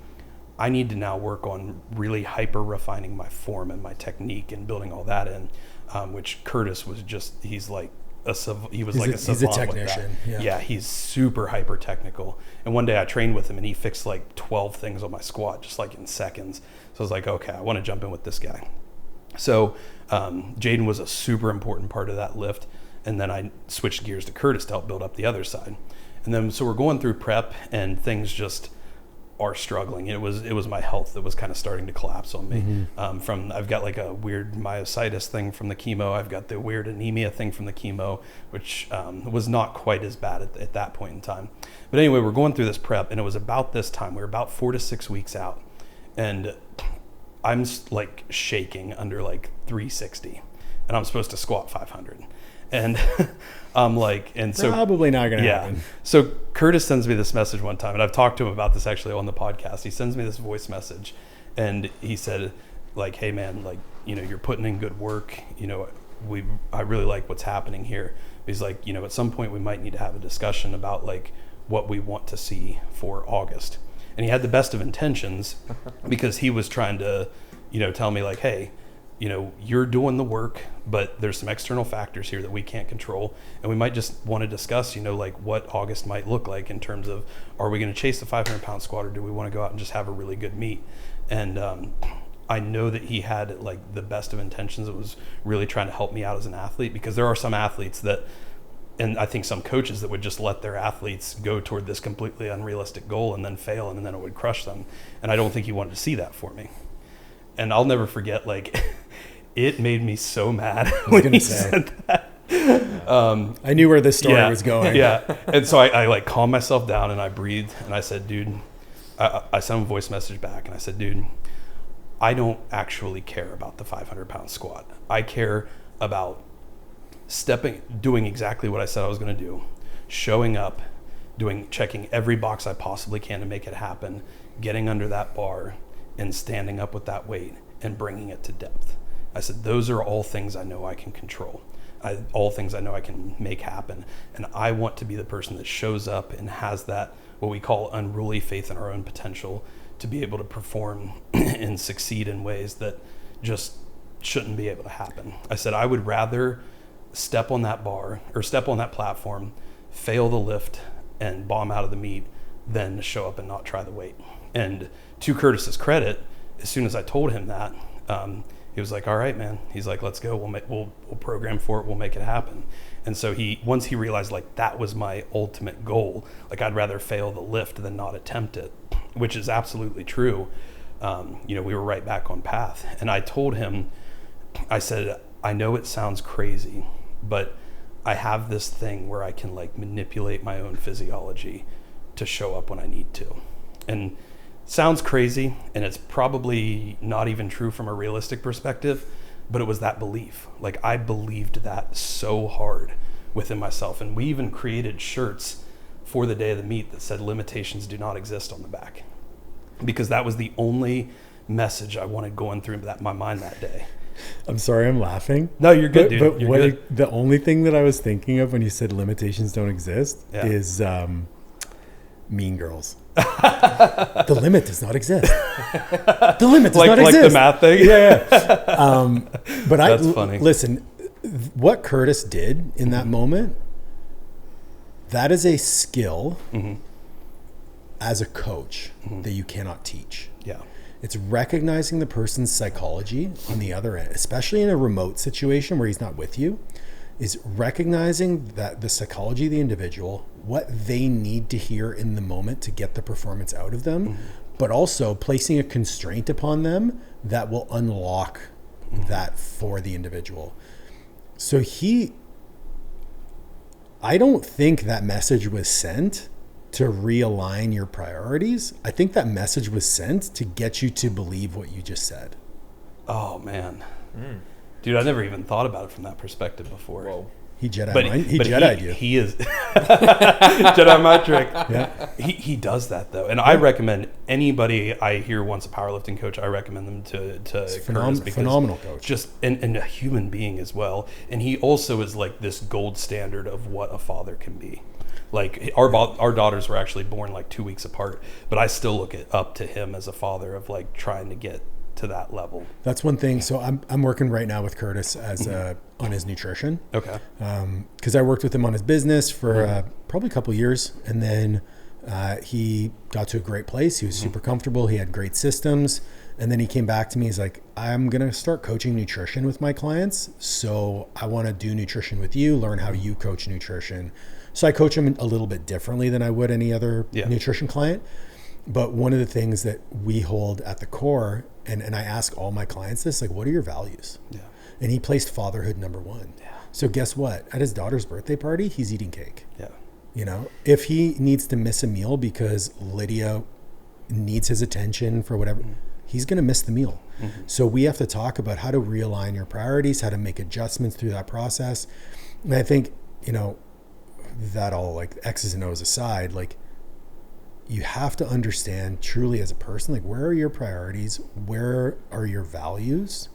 Speaker 1: I need to now work on really hyper refining my form and my technique and building all that in. Which Curtis was he's a savant.
Speaker 3: He's a technician.
Speaker 1: Yeah, he's super hyper technical. And one day I trained with him and he fixed like 12 things on my squat, just like in seconds. So I was like, okay, I want to jump in with this guy. So Jaden was a super important part of that lift. And then I switched gears to Curtis to help build up the other side. And then, so we're going through prep and things just are struggling. It was my health that was kind of starting to collapse on me. I've got like a weird myositis thing from the chemo. I've got the weird anemia thing from the chemo, which was not quite as bad at that point in time. But anyway, we're going through this prep, and it was about this time. We were about 4 to 6 weeks out, and I'm like shaking under like 360, and I'm supposed to squat 500. And I'm like, and so
Speaker 3: probably not going to happen.
Speaker 1: So Curtis sends me this message one time, and I've talked to him about this actually on the podcast. He sends me this voice message, and he said, like, hey man, like, you know, you're putting in good work. You know, I really like what's happening here. He's like, you know, at some point we might need to have a discussion about like what we want to see for August. And he had the best of intentions because he was trying to, you know, tell me like, hey, you know, you're doing the work, but there's some external factors here that we can't control. And we might just want to discuss, you know, like what August might look like in terms of, are we going to chase the 500-pound squat, or do we want to go out and just have a really good meet? And I know that he had like the best of intentions. It was really trying to help me out as an athlete, because there are some athletes that, and I think some coaches that would just let their athletes go toward this completely unrealistic goal and then fail, and then it would crush them. And I don't think he wanted to see that for me. And I'll never forget, like, it made me so mad when he said that.
Speaker 3: I knew where this story was going.
Speaker 1: Yeah. And so I like calmed myself down, and I breathed, and I said, dude, I sent him a voice message back, and I said, dude, I don't actually care about the 500-pound squat. I care about doing exactly what I said I was going to do, showing up, checking every box I possibly can to make it happen, getting under that bar, and standing up with that weight and bringing it to depth. I said, those are all things I know I can control. All things I know I can make happen. And I want to be the person that shows up and has that, what we call unruly faith in our own potential, to be able to perform and succeed in ways that just shouldn't be able to happen. I said, I would rather step on that bar or step on that platform, fail the lift and bomb out of the meet than show up and not try the weight. And to Curtis's credit, as soon as I told him that, he was like, all right, man. He's like, let's go. We'll program for it. We'll make it happen. And so once he realized like that was my ultimate goal, like I'd rather fail the lift than not attempt it, which is absolutely true. You know, we were right back on path. And I told him, I said, I know it sounds crazy, but I have this thing where I can like manipulate my own physiology to show up when I need to. And sounds crazy, and it's probably not even true from a realistic perspective, but it was that belief. Like I believed that so hard within myself. And we even created shirts for the day of the meet that said limitations do not exist on the back, because that was the only message I wanted going through my mind that day.
Speaker 3: I'm sorry, I'm laughing.
Speaker 1: No, you're good, dude.
Speaker 3: But
Speaker 1: You're good.
Speaker 3: the only thing that I was thinking of when you said limitations don't exist is Mean Girls. The limit does not exist. The limit does not exist.
Speaker 1: Like the math thing?
Speaker 3: Yeah. But
Speaker 1: That's funny.
Speaker 3: Listen, what Curtis did in that moment, that is a skill as a coach that you cannot teach.
Speaker 1: Yeah.
Speaker 3: It's recognizing the person's psychology on the other end, especially in a remote situation where he's not with you, is recognizing that the psychology of the individual, what they need to hear in the moment to get the performance out of them, but also placing a constraint upon them that will unlock that for the individual. So I don't think that message was sent to realign your priorities. I think that message was sent to get you to believe what you just said.
Speaker 1: Oh man. Dude, I never even thought about it from that perspective before.
Speaker 2: Whoa.
Speaker 3: He Jedi'd you.
Speaker 1: He is Jedi mind trick.
Speaker 3: Yeah.
Speaker 1: He does that though, and I recommend anybody I hear wants a powerlifting coach, I recommend them to Curtis, because
Speaker 3: phenomenal coach,
Speaker 1: just and a human being as well. And he also is like this gold standard of what a father can be. Like our daughters were actually born like 2 weeks apart, but I still look up to him as a father of like trying to get to that level.
Speaker 3: That's one thing. So I'm working right now with Curtis as on his nutrition.
Speaker 1: Okay.
Speaker 3: Because I worked with him on his business for probably a couple of years, and then he got to a great place. He was super comfortable. He had great systems, and then he came back to me. He's like, I'm gonna start coaching nutrition with my clients. So I want to do nutrition with you. Learn how you coach nutrition. So I coach him a little bit differently than I would any other nutrition client. But one of the things that we hold at the core, and I ask all my clients this, like, what are your values?
Speaker 1: Yeah.
Speaker 3: And he placed fatherhood number one.
Speaker 1: Yeah.
Speaker 3: So guess what? At his daughter's birthday party, he's eating cake.
Speaker 1: Yeah.
Speaker 3: You know, if he needs to miss a meal because Lydia needs his attention for whatever, he's going to miss the meal. So we have to talk about how to realign your priorities, how to make adjustments through that process. And I think, you know, that all like X's and O's aside, like you have to understand truly as a person, like where are your priorities? Where are your values?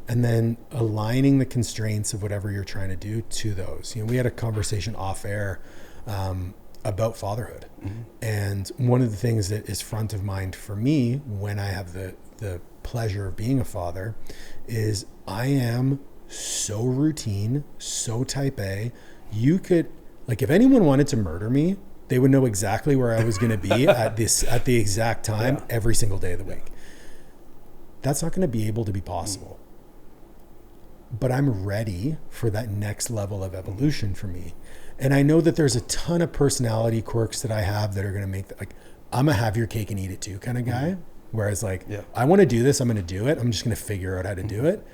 Speaker 3: And then aligning the constraints of whatever you're trying to do to those. You know, we had a conversation off air about fatherhood. And one of the things that is front of mind for me when I have the pleasure of being a father is I am so routine, so type A. You could, like, if anyone wanted to murder me, they would know exactly where I was going to be at the exact time every single day of the week. That's not going to be able to be possible. But I'm ready for that next level of evolution for me. And I know that there's a ton of personality quirks that I have that are going to make that, like, I'm a have your cake and eat it too kind of guy. Whereas like, I want to do this, I'm going to do it. I'm just going to figure out how to do it.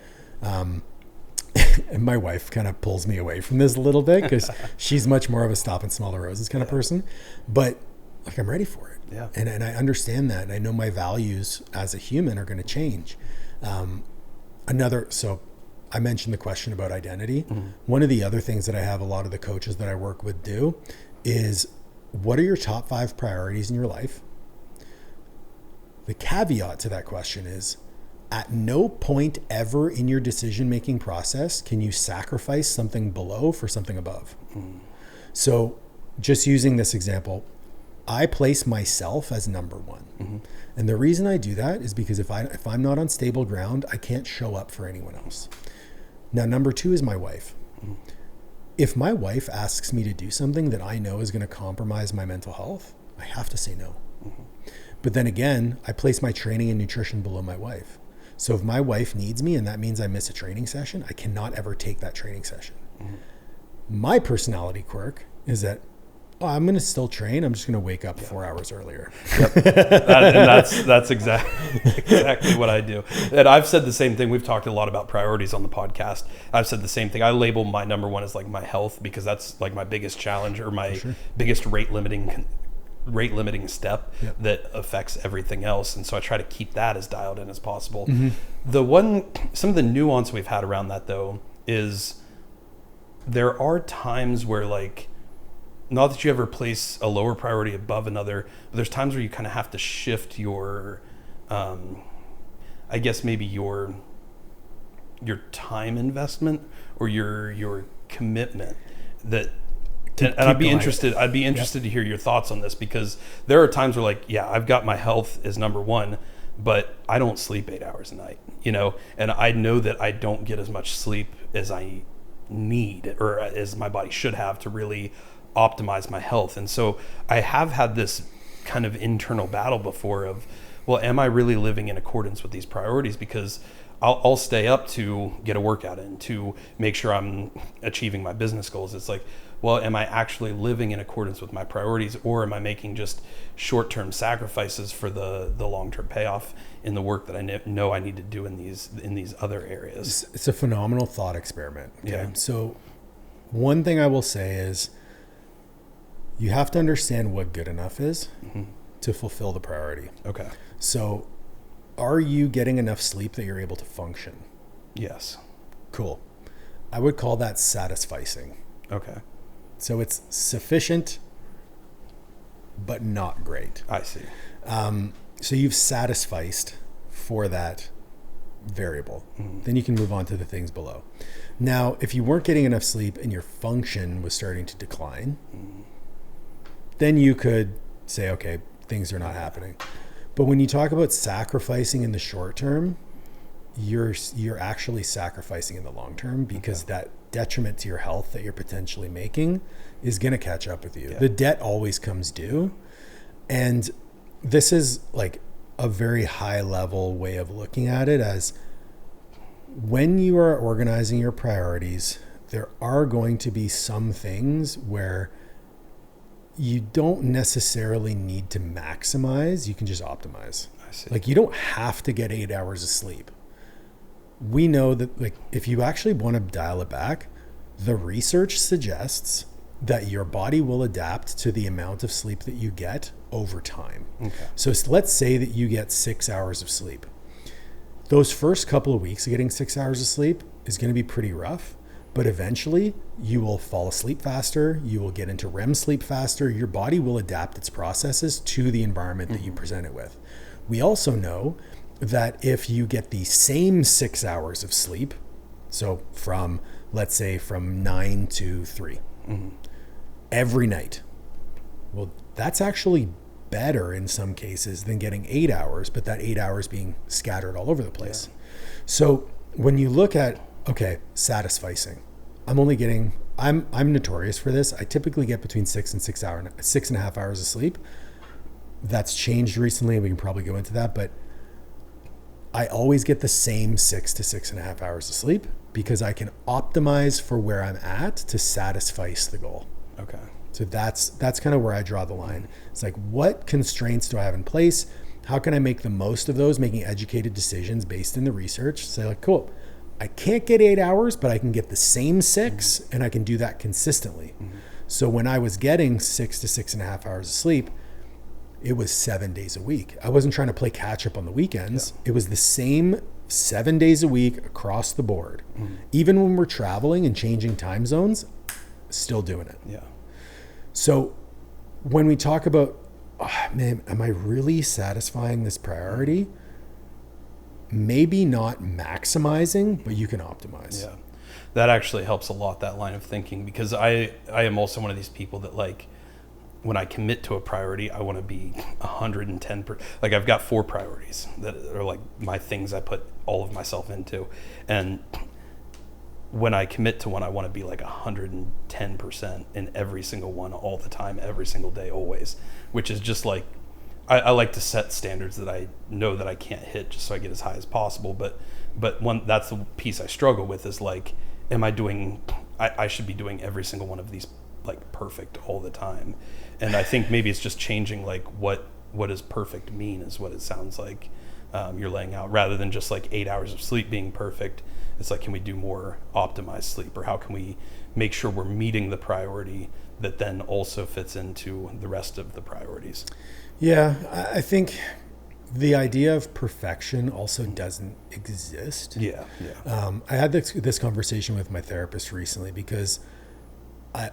Speaker 3: And my wife kind of pulls me away from this a little bit because she's much more of a stop and smell the roses kind of person. But like, I'm ready for it.
Speaker 1: Yeah.
Speaker 3: And I understand that. And I know my values as a human are going to change. So I mentioned the question about identity. One of the other things that I have a lot of the coaches that I work with do is, what are your top 5 priorities in your life? The caveat to that question is, at no point ever in your decision-making process can you sacrifice something below for something above. So just using this example, I place myself as number one. And the reason I do that is because if I'm not on stable ground, I can't show up for anyone else. Now, number 2 is my wife. If my wife asks me to do something that I know is going to compromise my mental health, I have to say no. But then again, I place my training and nutrition below my wife. So if my wife needs me and that means I miss a training session, I cannot ever take that training session. My personality quirk is that, I'm going to still train. I'm just going to wake up 4 hours earlier.
Speaker 1: That's exactly what I do. And I've said the same thing. We've talked a lot about priorities on the podcast. I've said the same thing. I label my number one as like my health, because that's like my biggest challenge, or my biggest rate limiting step that affects everything else. And so I try to keep that as dialed in as possible. Some of the nuance we've had around that though is there are times where, like, not that you ever place a lower priority above another, but there's times where you kind of have to shift your, I guess maybe your time investment or your commitment that. And I'd be interested to hear your thoughts on this, because there are times where, like, I've got my health as number one, but I don't sleep 8 hours a night, you know, and I know that I don't get as much sleep as I need, or as my body should have, to really optimize my health. And so I have had this kind of internal battle before of, well, am I really living in accordance with these priorities? Because I'll stay up to get a workout in, to make sure I'm achieving my business goals. It's like, well, am I actually living in accordance with my priorities, or am I making just short-term sacrifices for the long-term payoff in the work that I know I need to do in these other areas?
Speaker 3: It's a phenomenal thought experiment. Okay?
Speaker 1: Yeah.
Speaker 3: So one thing I will say is, you have to understand what good enough is to fulfill the priority.
Speaker 1: Okay.
Speaker 3: So are you getting enough sleep that you're able to function?
Speaker 1: Yes.
Speaker 3: Cool. I would call that satisficing.
Speaker 1: Okay.
Speaker 3: So it's sufficient, but not great.
Speaker 1: I see.
Speaker 3: So you've satisficed for that variable. Then you can move on to the things below. Now, if you weren't getting enough sleep and your function was starting to decline, then you could say, okay, things are not happening. But when you talk about sacrificing in the short term, you're actually sacrificing in the long term, because that detriment to your health that you're potentially making is going to catch up with you. The debt always comes due. And this is like a very high level way of looking at it, as when you are organizing your priorities, there are going to be some things where you don't necessarily need to maximize. You can just optimize.
Speaker 1: I see.
Speaker 3: Like, you don't have to get 8 hours of sleep. We know that, like, if you actually want to dial it back, the research suggests that your body will adapt to the amount of sleep that you get over time.
Speaker 1: Okay.
Speaker 3: So let's say that you get 6 hours of sleep. Those first couple of weeks of getting 6 hours of sleep is going to be pretty rough, but eventually you will fall asleep faster. You will get into REM sleep faster. Your body will adapt its processes to the environment that you present it with. We also know that if you get the same 6 hours of sleep, so from, let's say, from 9 to 3 every night, well, that's actually better in some cases than getting 8 hours, but that 8 hours being scattered all over the place. Yeah. So when you look at, okay, Satisficing, I'm notorious for this. I typically get between 6.5 hours of sleep. That's changed recently, and we can probably go into that, but I always get the same 6 to 6.5 hours of sleep because I can optimize for where I'm at to satisfice the goal.
Speaker 1: Okay.
Speaker 3: So that's kind of where I draw the line. It's like, what constraints do I have in place? How can I make the most of those, making educated decisions based in the research? Say, like, cool, I can't get 8 hours, but I can get the same 6, and I can do that consistently. So when I was getting 6 to 6.5 hours of sleep, it was 7 days a week. I wasn't trying to play catch up on the weekends. Yeah. It was the same 7 days a week across the board. Even when we're traveling and changing time zones, still doing it.
Speaker 1: Yeah.
Speaker 3: So when we talk about, oh, man, am I really satisfying this priority? Maybe not maximizing, but you can optimize.
Speaker 1: Yeah. That actually helps a lot, that line of thinking, because I am also one of these people that, like, when I commit to a priority, I want to be 110%. Like, I've got 4 priorities that are like my things I put all of myself into. And when I commit to one, I want to be like 110% in every single one, all the time, every single day, always, which is just like, I like to set standards that I know that I can't hit just so I get as high as possible. But that's the piece I struggle with, is like, am I doing, I should be doing every single one of these like perfect all the time. And I think maybe it's just changing, like, what does perfect mean is what it sounds like you're laying out, rather than just like 8 hours of sleep being perfect. It's like, can we do more optimized sleep, or how can we make sure we're meeting the priority that then also fits into the rest of the priorities?
Speaker 3: Yeah, I think the idea of perfection also doesn't exist.
Speaker 1: Yeah.
Speaker 3: I had this conversation with my therapist recently because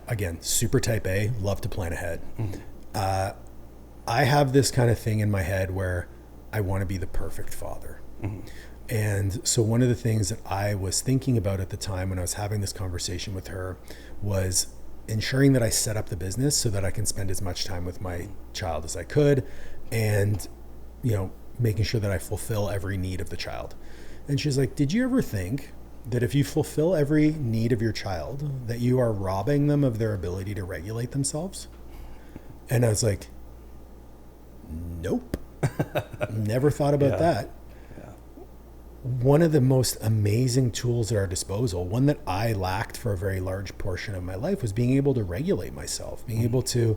Speaker 3: again, super type A, love to plan ahead. I have this kind of thing in my head where I want to be the perfect father. And so one of the things that I was thinking about at the time when I was having this conversation with her was ensuring that I set up the business so that I can spend as much time with my child as I could, and, you know, making sure that I fulfill every need of the child. And she's like, did you ever think that if you fulfill every need of your child, that you are robbing them of their ability to regulate themselves? And I was like, nope. Never thought about that. One of the most amazing tools at our disposal, one that I lacked for a very large portion of my life, was being able to regulate myself, being able to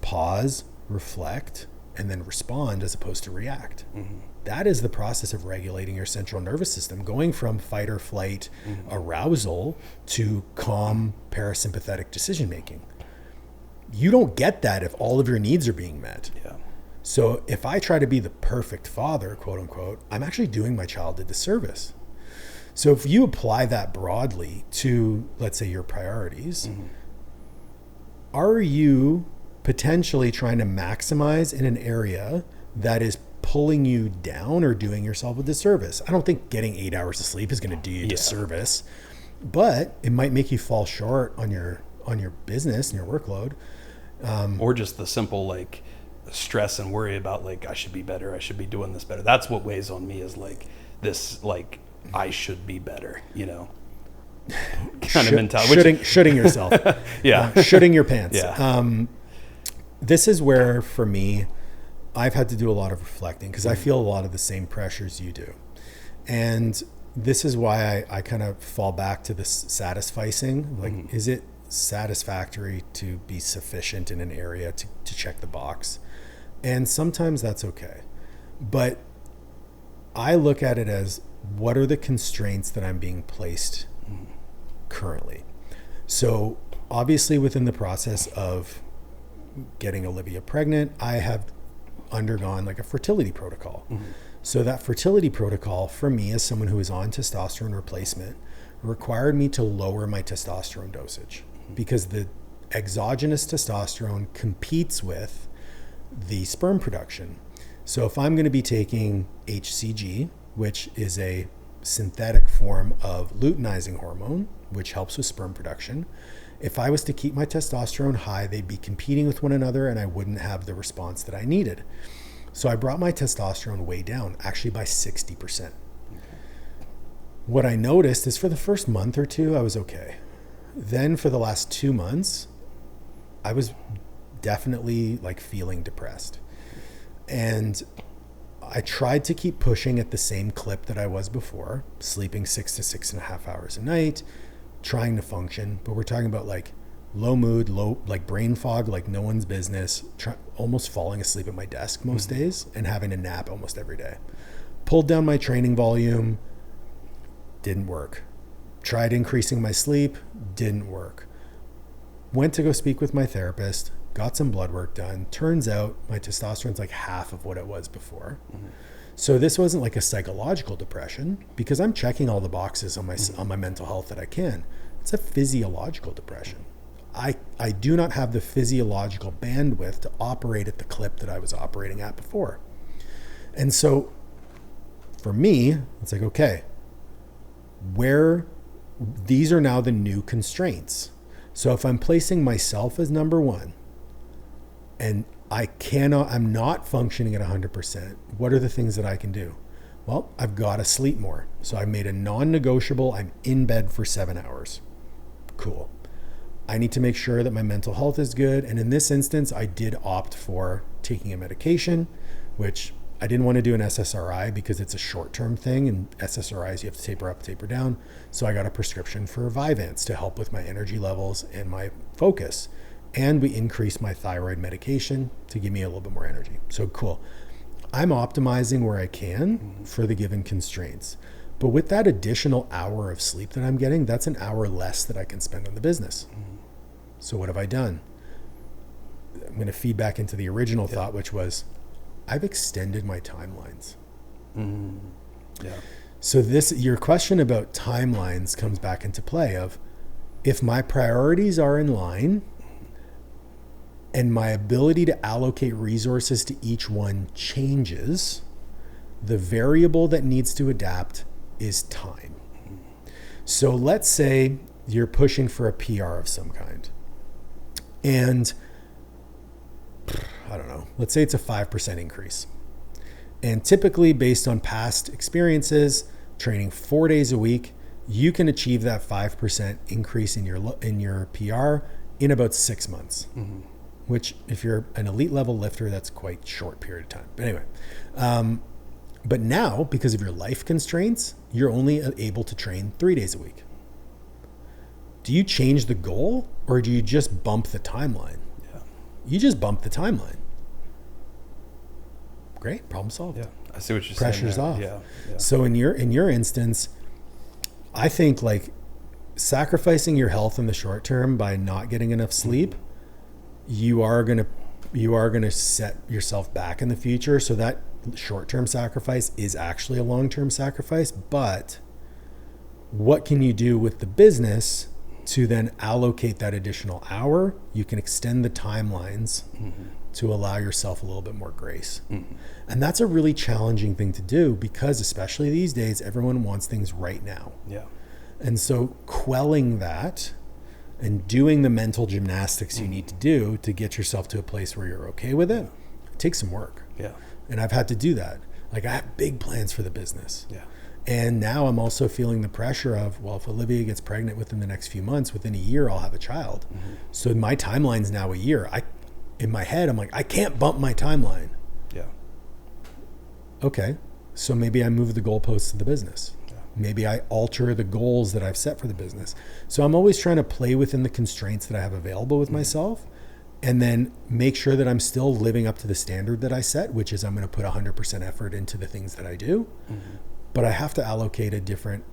Speaker 3: pause, reflect, and then respond as opposed to react. That is the process of regulating your central nervous system, going from fight or flight arousal to calm parasympathetic decision making. You don't get that if all of your needs are being met. So if I try to be the perfect father, quote unquote, I'm actually doing my child a disservice. So if you apply that broadly to, let's say, your priorities, are you potentially trying to maximize in an area that is pulling you down or doing yourself a disservice? I don't think getting 8 hours of sleep is going to do you a disservice, but it might make you fall short on your business and your workload.
Speaker 1: Or just the simple, like, stress and worry about, like, I should be better, I should be doing this better. That's what weighs on me, is like this, like, I should be better, you know, kind of mentality.
Speaker 3: Shooting yourself. Shooting your pants. This is where, for me, I've had to do a lot of reflecting, because I feel a lot of the same pressures you do. And this is why I kind of fall back to this satisficing. Like, is it satisfactory to be sufficient in an area to check the box. And sometimes that's okay. But I look at it as, what are the constraints that I'm being placed currently? So obviously within the process of getting Olivia pregnant, I have undergone like a fertility protocol. So that fertility protocol for me, as someone who is on testosterone replacement, required me to lower my testosterone dosage because the exogenous testosterone competes with the sperm production. So if I'm going to be taking HCG, which is a synthetic form of luteinizing hormone, which helps with sperm production, if I was to keep my testosterone high, they'd be competing with one another and I wouldn't have the response that I needed. So I brought my testosterone way down, actually by 60%. What I noticed is for the first month or two, I was okay. Then for the last 2 months, I was definitely like feeling depressed. And I tried to keep pushing at the same clip that I was before, sleeping 6 to 6.5 hours a night, trying to function. But we're talking about like low mood, like brain fog, like no one's business, almost falling asleep at my desk most days and having a nap almost every day. Pulled down my training volume, didn't work. Tried increasing my sleep, didn't work. Went to go speak with my therapist, got some blood work done. Turns out my testosterone's like half of what it was before. So this wasn't like a psychological depression because I'm checking all the boxes on my mental health that I can. It's a physiological depression. I do not have the physiological bandwidth to operate at the clip that I was operating at before. And so for me, it's like, okay, these are now the new constraints. So if I'm placing myself as number one and I'm not functioning at 100%, what are the things that I can do? Well, I've got to sleep more. So I made a non-negotiable, I'm in bed for 7 hours. Cool. I need to make sure that my mental health is good. And in this instance, I did opt for taking a medication, which I didn't want to do an SSRI because it's a short-term thing, and SSRIs, you have to taper up, taper down. So I got a prescription for Vyvanse to help with my energy levels and my focus. And we increased my thyroid medication to give me a little bit more energy. So cool. I'm optimizing where I can for the given constraints. But with that additional hour of sleep that I'm getting, that's an hour less that I can spend on the business. So what have I done? I'm going to feed back into the original thought, which was, I've extended my timelines. So your question about timelines comes back into play of, if my priorities are in line and my ability to allocate resources to each one changes, the variable that needs to adapt is time. So let's say you're pushing for a PR of some kind. And I don't know, let's say it's a 5% increase. And typically based on past experiences, training 4 days a week, you can achieve that 5% increase in your PR in about 6 months, which if you're an elite level lifter, that's quite short period of time. But anyway, but now because of your life constraints, you're only able to train 3 days a week. Do you change the goal or do you just bump the timeline? You just bump the timeline. Great, problem solved.
Speaker 1: Yeah, I see what you're
Speaker 3: Pressure's
Speaker 1: saying.
Speaker 3: off.
Speaker 1: Yeah.
Speaker 3: So in your instance, I think like sacrificing your health in the short term by not getting enough sleep, you are gonna set yourself back in the future. So that short-term sacrifice is actually a long-term sacrifice. But what can you do with the business to then allocate that additional hour? You can extend the timelines to allow yourself a little bit more grace. And that's a really challenging thing to do because especially these days, everyone wants things right now. Yeah. And so quelling that and doing the mental gymnastics you need to do to get yourself to a place where you're okay with it, it takes some work. Yeah. And I've had to do that. Like I have big plans for the business. Yeah. And now I'm also feeling the pressure of, well, if Olivia gets pregnant within the next few months, within a year, I'll have a child. So my timeline's now a year. In my head, I'm like, I can't bump my timeline. Yeah. Okay. So maybe I move the goalposts to the business. Yeah. Maybe I alter the goals that I've set for the business. So I'm always trying to play within the constraints that I have available with myself, and then make sure that I'm still living up to the standard that I set, which is I'm going to put 100% effort into the things that I do. Mm-hmm. But I have to allocate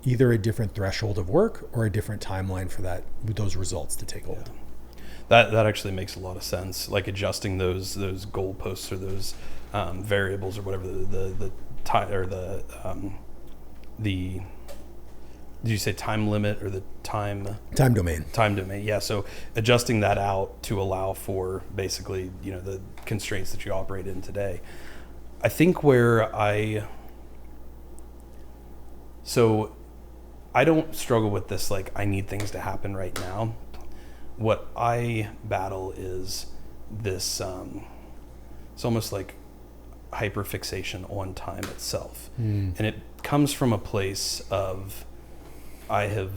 Speaker 3: either a different threshold of work or a different timeline for those results to take hold.
Speaker 1: Yeah. That actually makes a lot of sense. Like adjusting those goalposts or those variables or whatever the time or the did you say time limit or the time
Speaker 3: domain?
Speaker 1: Time domain. Yeah. So adjusting that out to allow for basically, the constraints that you operate in today. I think so I don't struggle with this, like I need things to happen right now. What I battle is this, it's almost like hyperfixation on time itself. And it comes from a place of, I have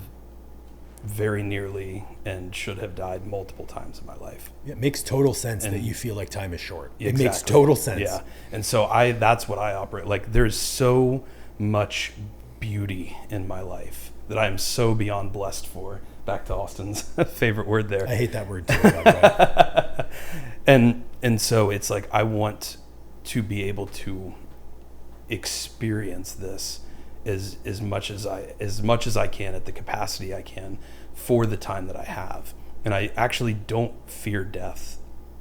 Speaker 1: very nearly and should have died multiple times in my life.
Speaker 3: It makes total sense that you feel like time is short.
Speaker 1: Exactly.
Speaker 3: It makes total sense.
Speaker 1: Yeah. And so that's what I operate. Like there's so much beauty in my life that I am so beyond blessed for. Back to Austin's favorite word there.
Speaker 3: I hate that word too. By
Speaker 1: and so it's like I want to be able to experience this as much as I can at the capacity I can for the time that I have. And I actually don't fear death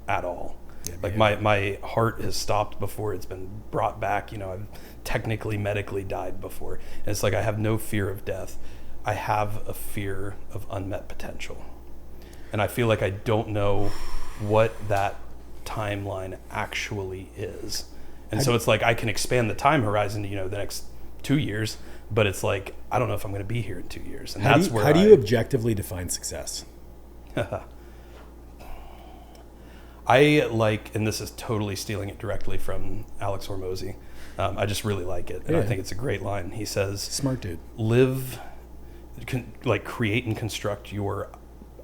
Speaker 1: at all. Yeah, like my heart has stopped before it's been brought back. I've technically medically died before. And it's like I have no fear of death. I have a fear of unmet potential. And I feel like I don't know what that timeline actually is. And so it's like I can expand the time horizon to, the next 2 years, but it's like I don't know if I'm going to be here in 2 years. And that's where
Speaker 3: how do you objectively define success?
Speaker 1: I like, and this is totally stealing it directly from Alex Hormozy. I just really like it, and I think it's a great line. He says,
Speaker 3: "Smart dude.
Speaker 1: Create and construct your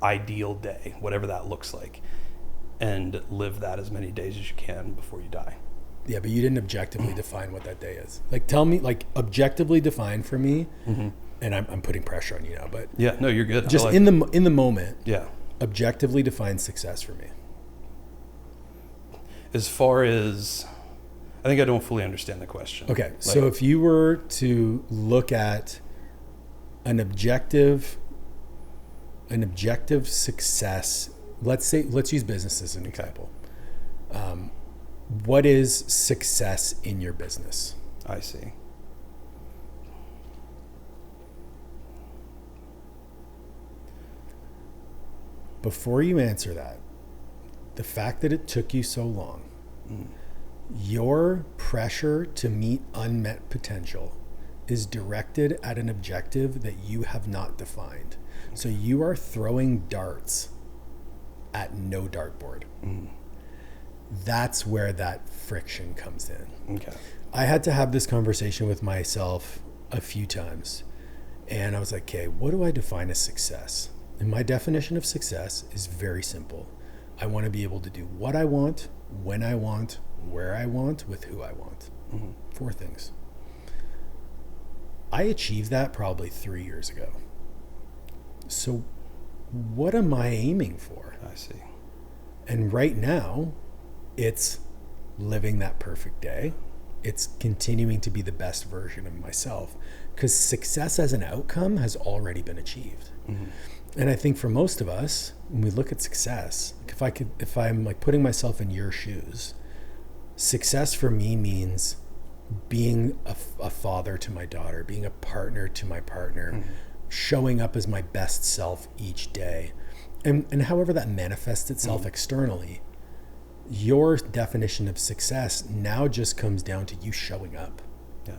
Speaker 1: ideal day, whatever that looks like, and live that as many days as you can before you die."
Speaker 3: Yeah, but you didn't objectively define what that day is. Like, tell me, objectively define for me. Mm-hmm. And I'm putting pressure on you now, but
Speaker 1: yeah, no, you're good.
Speaker 3: Just in the moment.
Speaker 1: Yeah,
Speaker 3: objectively define success for me.
Speaker 1: As far as, I think I don't fully understand the question.
Speaker 3: Okay, so if you were to look at an objective success, let's use business as an example. What is success in your business?
Speaker 1: I see.
Speaker 3: Before you answer that, the fact that it took you so long, your pressure to meet unmet potential is directed at an objective that you have not defined. So you are throwing darts at no dartboard. That's where that friction comes in.
Speaker 1: Okay.
Speaker 3: I had to have this conversation with myself a few times, and I was like, okay, what do I define as success? And my definition of success is very simple. I want to be able to do what I want, when I want, where I want, with who I want. 4 things. I achieved that probably 3 years ago. So what am I aiming for?
Speaker 1: I see.
Speaker 3: And right now, it's living that perfect day. It's continuing to be the best version of myself, because success as an outcome has already been achieved. And I think for most of us, when we look at success, if I'm like putting myself in your shoes, success for me means being a father to my daughter, being a partner to my partner, showing up as my best self each day. And however that manifests itself externally, your definition of success now just comes down to you showing up.
Speaker 1: Yeah.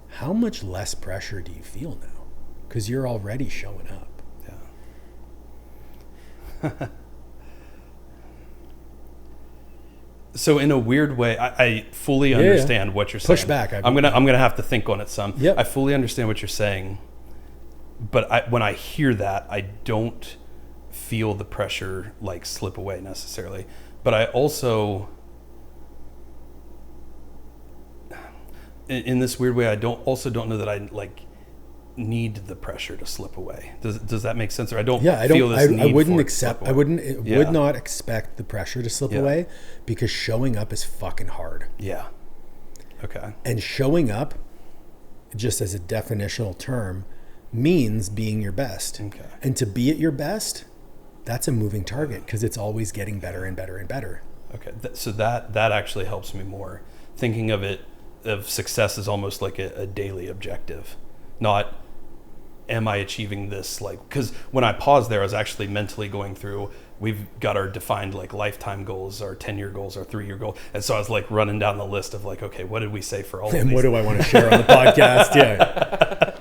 Speaker 3: How much less pressure do you feel now? Because you're already showing up.
Speaker 1: Yeah. So in a weird way, I fully understand what you're saying.
Speaker 3: Push back.
Speaker 1: I'm gonna have to think on it some.
Speaker 3: Yep.
Speaker 1: I fully understand what you're saying, but when I hear that, I don't feel the pressure like slip away necessarily. But I also, in this weird way, I don't know that I like need the pressure to slip away. Does that make sense? Or I don't
Speaker 3: I
Speaker 1: feel this need
Speaker 3: wouldn't
Speaker 1: for
Speaker 3: accept,
Speaker 1: it to slip away.
Speaker 3: would not expect the pressure to slip away, because showing up is fucking hard.
Speaker 1: Yeah. Okay.
Speaker 3: And showing up, just as a definitional term, means being your best.
Speaker 1: Okay.
Speaker 3: And to be at your best, that's a moving target, because it's always getting better and better and better.
Speaker 1: Okay. So that actually helps me more. Thinking of success as almost like a daily objective, not am I achieving this, like, because when I paused there, I was actually mentally going through, we've got our defined like lifetime goals, our 10-year goals, our 3-year goals. And so I was like running down the list of like, okay, what did we say for all of these?
Speaker 3: And what do I want to share on the podcast? Yeah.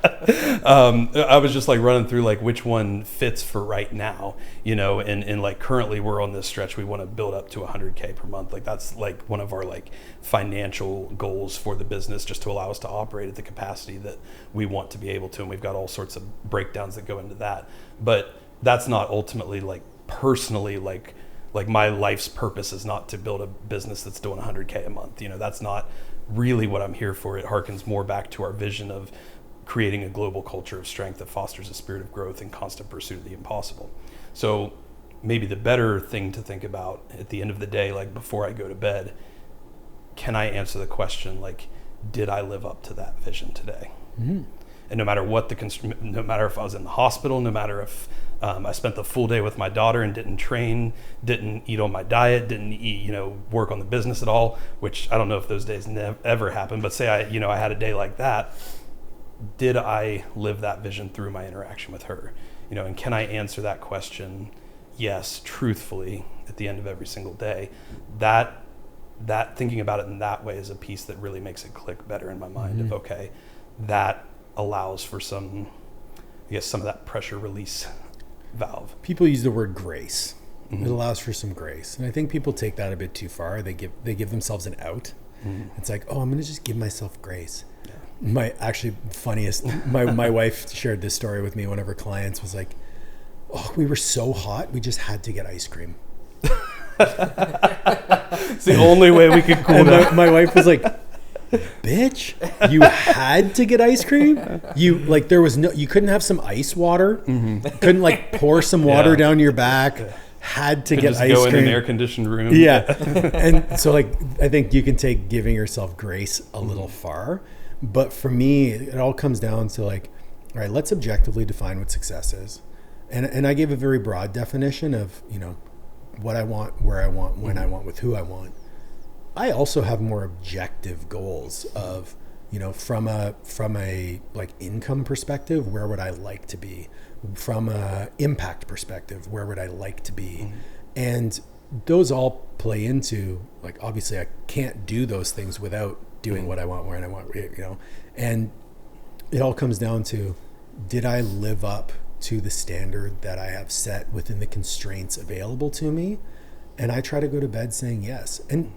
Speaker 1: I was just like running through like which one fits for right now, and like currently we're on this stretch. We want to build up to 100K per month. Like that's like one of our like financial goals for the business, just to allow us to operate at the capacity that we want to be able to. And we've got all sorts of breakdowns that go into that, but that's not ultimately like personally like my life's purpose is not to build a business that's doing 100K a month. That's not really what I'm here for. It harkens more back to our vision of creating a global culture of strength that fosters a spirit of growth and constant pursuit of the impossible. So maybe the better thing to think about at the end of the day, like before I go to bed, can I answer the question, like, did I live up to that vision today? Mm-hmm. And no matter what no matter if I was in the hospital, no matter if I spent the full day with my daughter and didn't train, didn't eat on my diet, didn't eat, work on the business at all, which I don't know if those days ever happen, but say I had a day like that, did I live that vision through my interaction with her? And can I answer that question, yes, truthfully, at the end of every single day? That thinking about it in that way is a piece that really makes it click better in my mind. Mm-hmm. Of okay, that allows for some of that pressure release valve.
Speaker 3: People use the word grace.
Speaker 1: Mm-hmm.
Speaker 3: It allows for some grace, and I think people take that a bit too far. They give themselves an out. Mm-hmm. It's like, oh, I'm going to just give myself grace. Yeah. My wife shared this story with me. One of her clients was like, oh, we were so hot, we just had to get ice cream.
Speaker 1: It's the only way we could cool down.
Speaker 3: My wife was like, bitch, you had to get ice cream? You couldn't have some ice water? Mm-hmm. Couldn't like pour some water down your back? Had to get ice cream. Go in
Speaker 1: an air-conditioned room.
Speaker 3: Yeah. And so like, I think you can take giving yourself grace a little far. But for me, it all comes down to like, all right, let's objectively define what success is. And I gave a very broad definition of, what I want, where I want, when I want, with who I want. I also have more objective goals of, from a like income perspective, where would I like to be? From a impact perspective, where would I like to be? Mm-hmm. And those all play into, like, obviously I can't do those things without doing what I want, where I want, and it all comes down to, did I live up to the standard that I have set within the constraints available to me? And I try to go to bed saying yes. And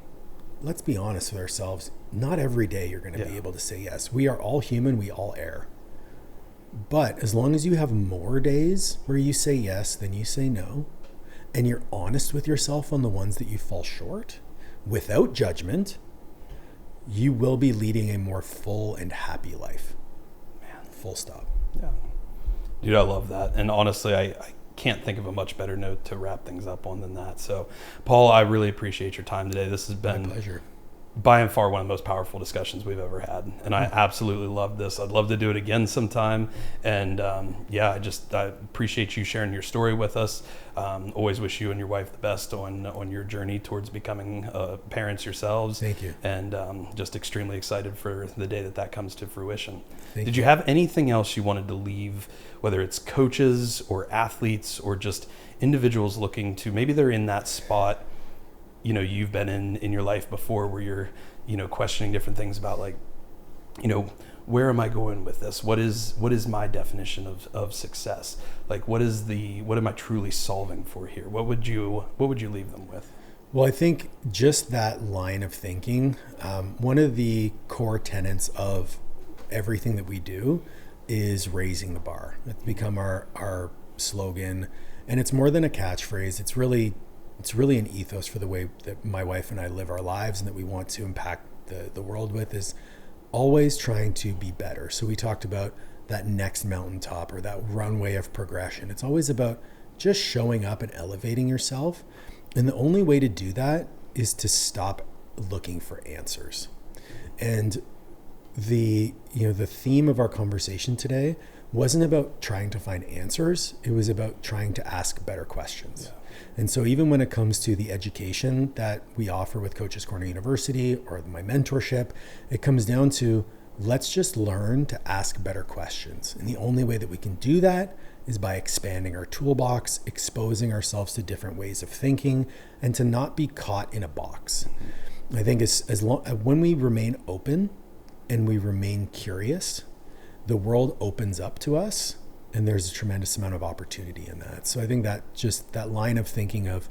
Speaker 3: let's be honest with ourselves, not every day you're going to be able to say yes. We are all human, we all err. But as long as you have more days where you say yes than you say no, and you're honest with yourself on the ones that you fall short, without judgment, you will be leading a more full and happy life. Man, full stop.
Speaker 1: Yeah. Dude, I love that. And honestly, I can't think of a much better note to wrap things up on than that. So, Paul, I really appreciate your time today. This has been
Speaker 3: my pleasure.
Speaker 1: By and far one of the most powerful discussions we've ever had. And I absolutely love this. I'd love to do it again sometime. And I appreciate you sharing your story with us. Always wish you and your wife the best on your journey towards becoming parents yourselves.
Speaker 3: Thank you.
Speaker 1: And just extremely excited for the day that comes to fruition.
Speaker 3: Did
Speaker 1: you have anything else you wanted to leave, whether it's coaches or athletes or just individuals looking to, maybe they're in that spot you've been in your life before, where you're questioning different things about, like, where am I going with this? What is my definition of success? Like, what am I truly solving for here? What would you leave them with?
Speaker 3: Well, I think just that line of thinking, one of the core tenets of everything that we do is raising the bar. It's become our slogan, and it's more than a catchphrase. It's really an ethos for the way that my wife and I live our lives, and that we want to impact the world with, is always trying to be better. So we talked about that next mountaintop or that runway of progression. It's always about just showing up and elevating yourself. And the only way to do that is to stop looking for answers. And the theme of our conversation today wasn't about trying to find answers. It was about trying to ask better questions. Yeah. And so even when it comes to the education that we offer with Coaches Corner University or my mentorship, it comes down to let's just learn to ask better questions. And the only way that we can do that is by expanding our toolbox, exposing ourselves to different ways of thinking, and to not be caught in a box. I think when we remain open and we remain curious, the world opens up to us, and there's a tremendous amount of opportunity in that. So I think that just that line of thinking of,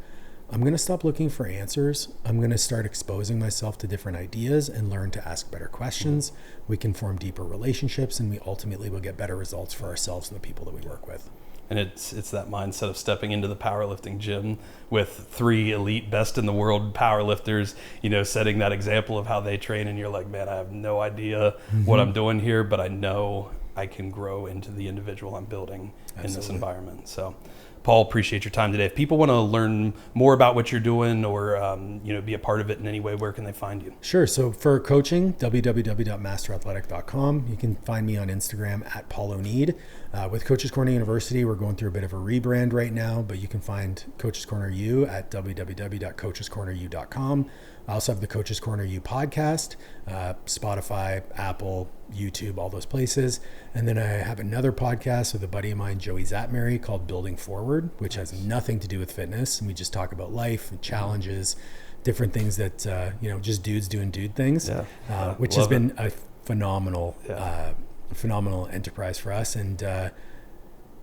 Speaker 3: I'm going to stop looking for answers. I'm going to start exposing myself to different ideas and learn to ask better questions. We can form deeper relationships, and we ultimately will get better results for ourselves and the people that we work with.
Speaker 1: And it's that mindset of stepping into the powerlifting gym with 3 elite best in the world powerlifters, setting that example of how they train. And you're like, man, I have no idea what I'm doing here, but I know I can grow into the individual I'm building in this environment. So Paul, appreciate your time today. If people want to learn more about what you're doing or be a part of it in any way, where can they find you?
Speaker 3: Sure. So for coaching, www.masterathletic.com. You can find me on Instagram at Paul Oneid. With Coaches Corner University, we're going through a bit of a rebrand right now, but you can find Coaches Corner U at www.coachescorneru.com. I also have the Coaches Corner U podcast, Spotify, Apple, YouTube, all those places. And then I have another podcast with a buddy of mine, Joey Zatmary, called Building Forward, which has nothing to do with fitness. And we just talk about life and challenges, different things that, just dudes doing dude things, which has been a phenomenal enterprise for us. And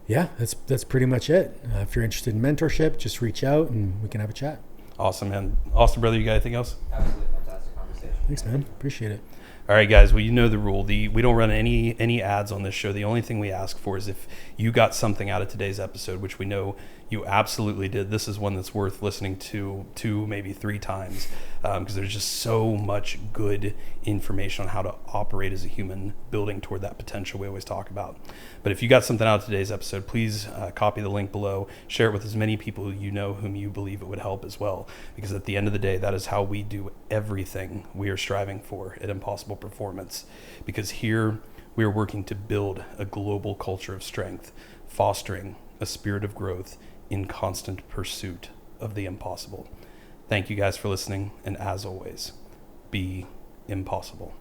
Speaker 3: that's pretty much it. If you're interested in mentorship, just reach out and we can have a chat.
Speaker 1: Awesome, man. Austin, brother, you got anything else?
Speaker 2: Absolutely fantastic conversation.
Speaker 3: Thanks, man. Appreciate it.
Speaker 1: All right, guys. Well, you know the rule. We don't run any ads on this show. The only thing we ask for is if you got something out of today's episode, which we know you absolutely did. This is one that's worth listening to 2, maybe 3 times, because there's just so much good information on how to operate as a human, building toward that potential we always talk about. But if you got something out of today's episode, please copy the link below, share it with as many people you know whom you believe it would help as well, because at the end of the day, that is how we do everything we are striving for at Impossible Performance, because here we are working to build a global culture of strength, fostering a spirit of growth in constant pursuit of the impossible. Thank you guys for listening, and as always, be impossible.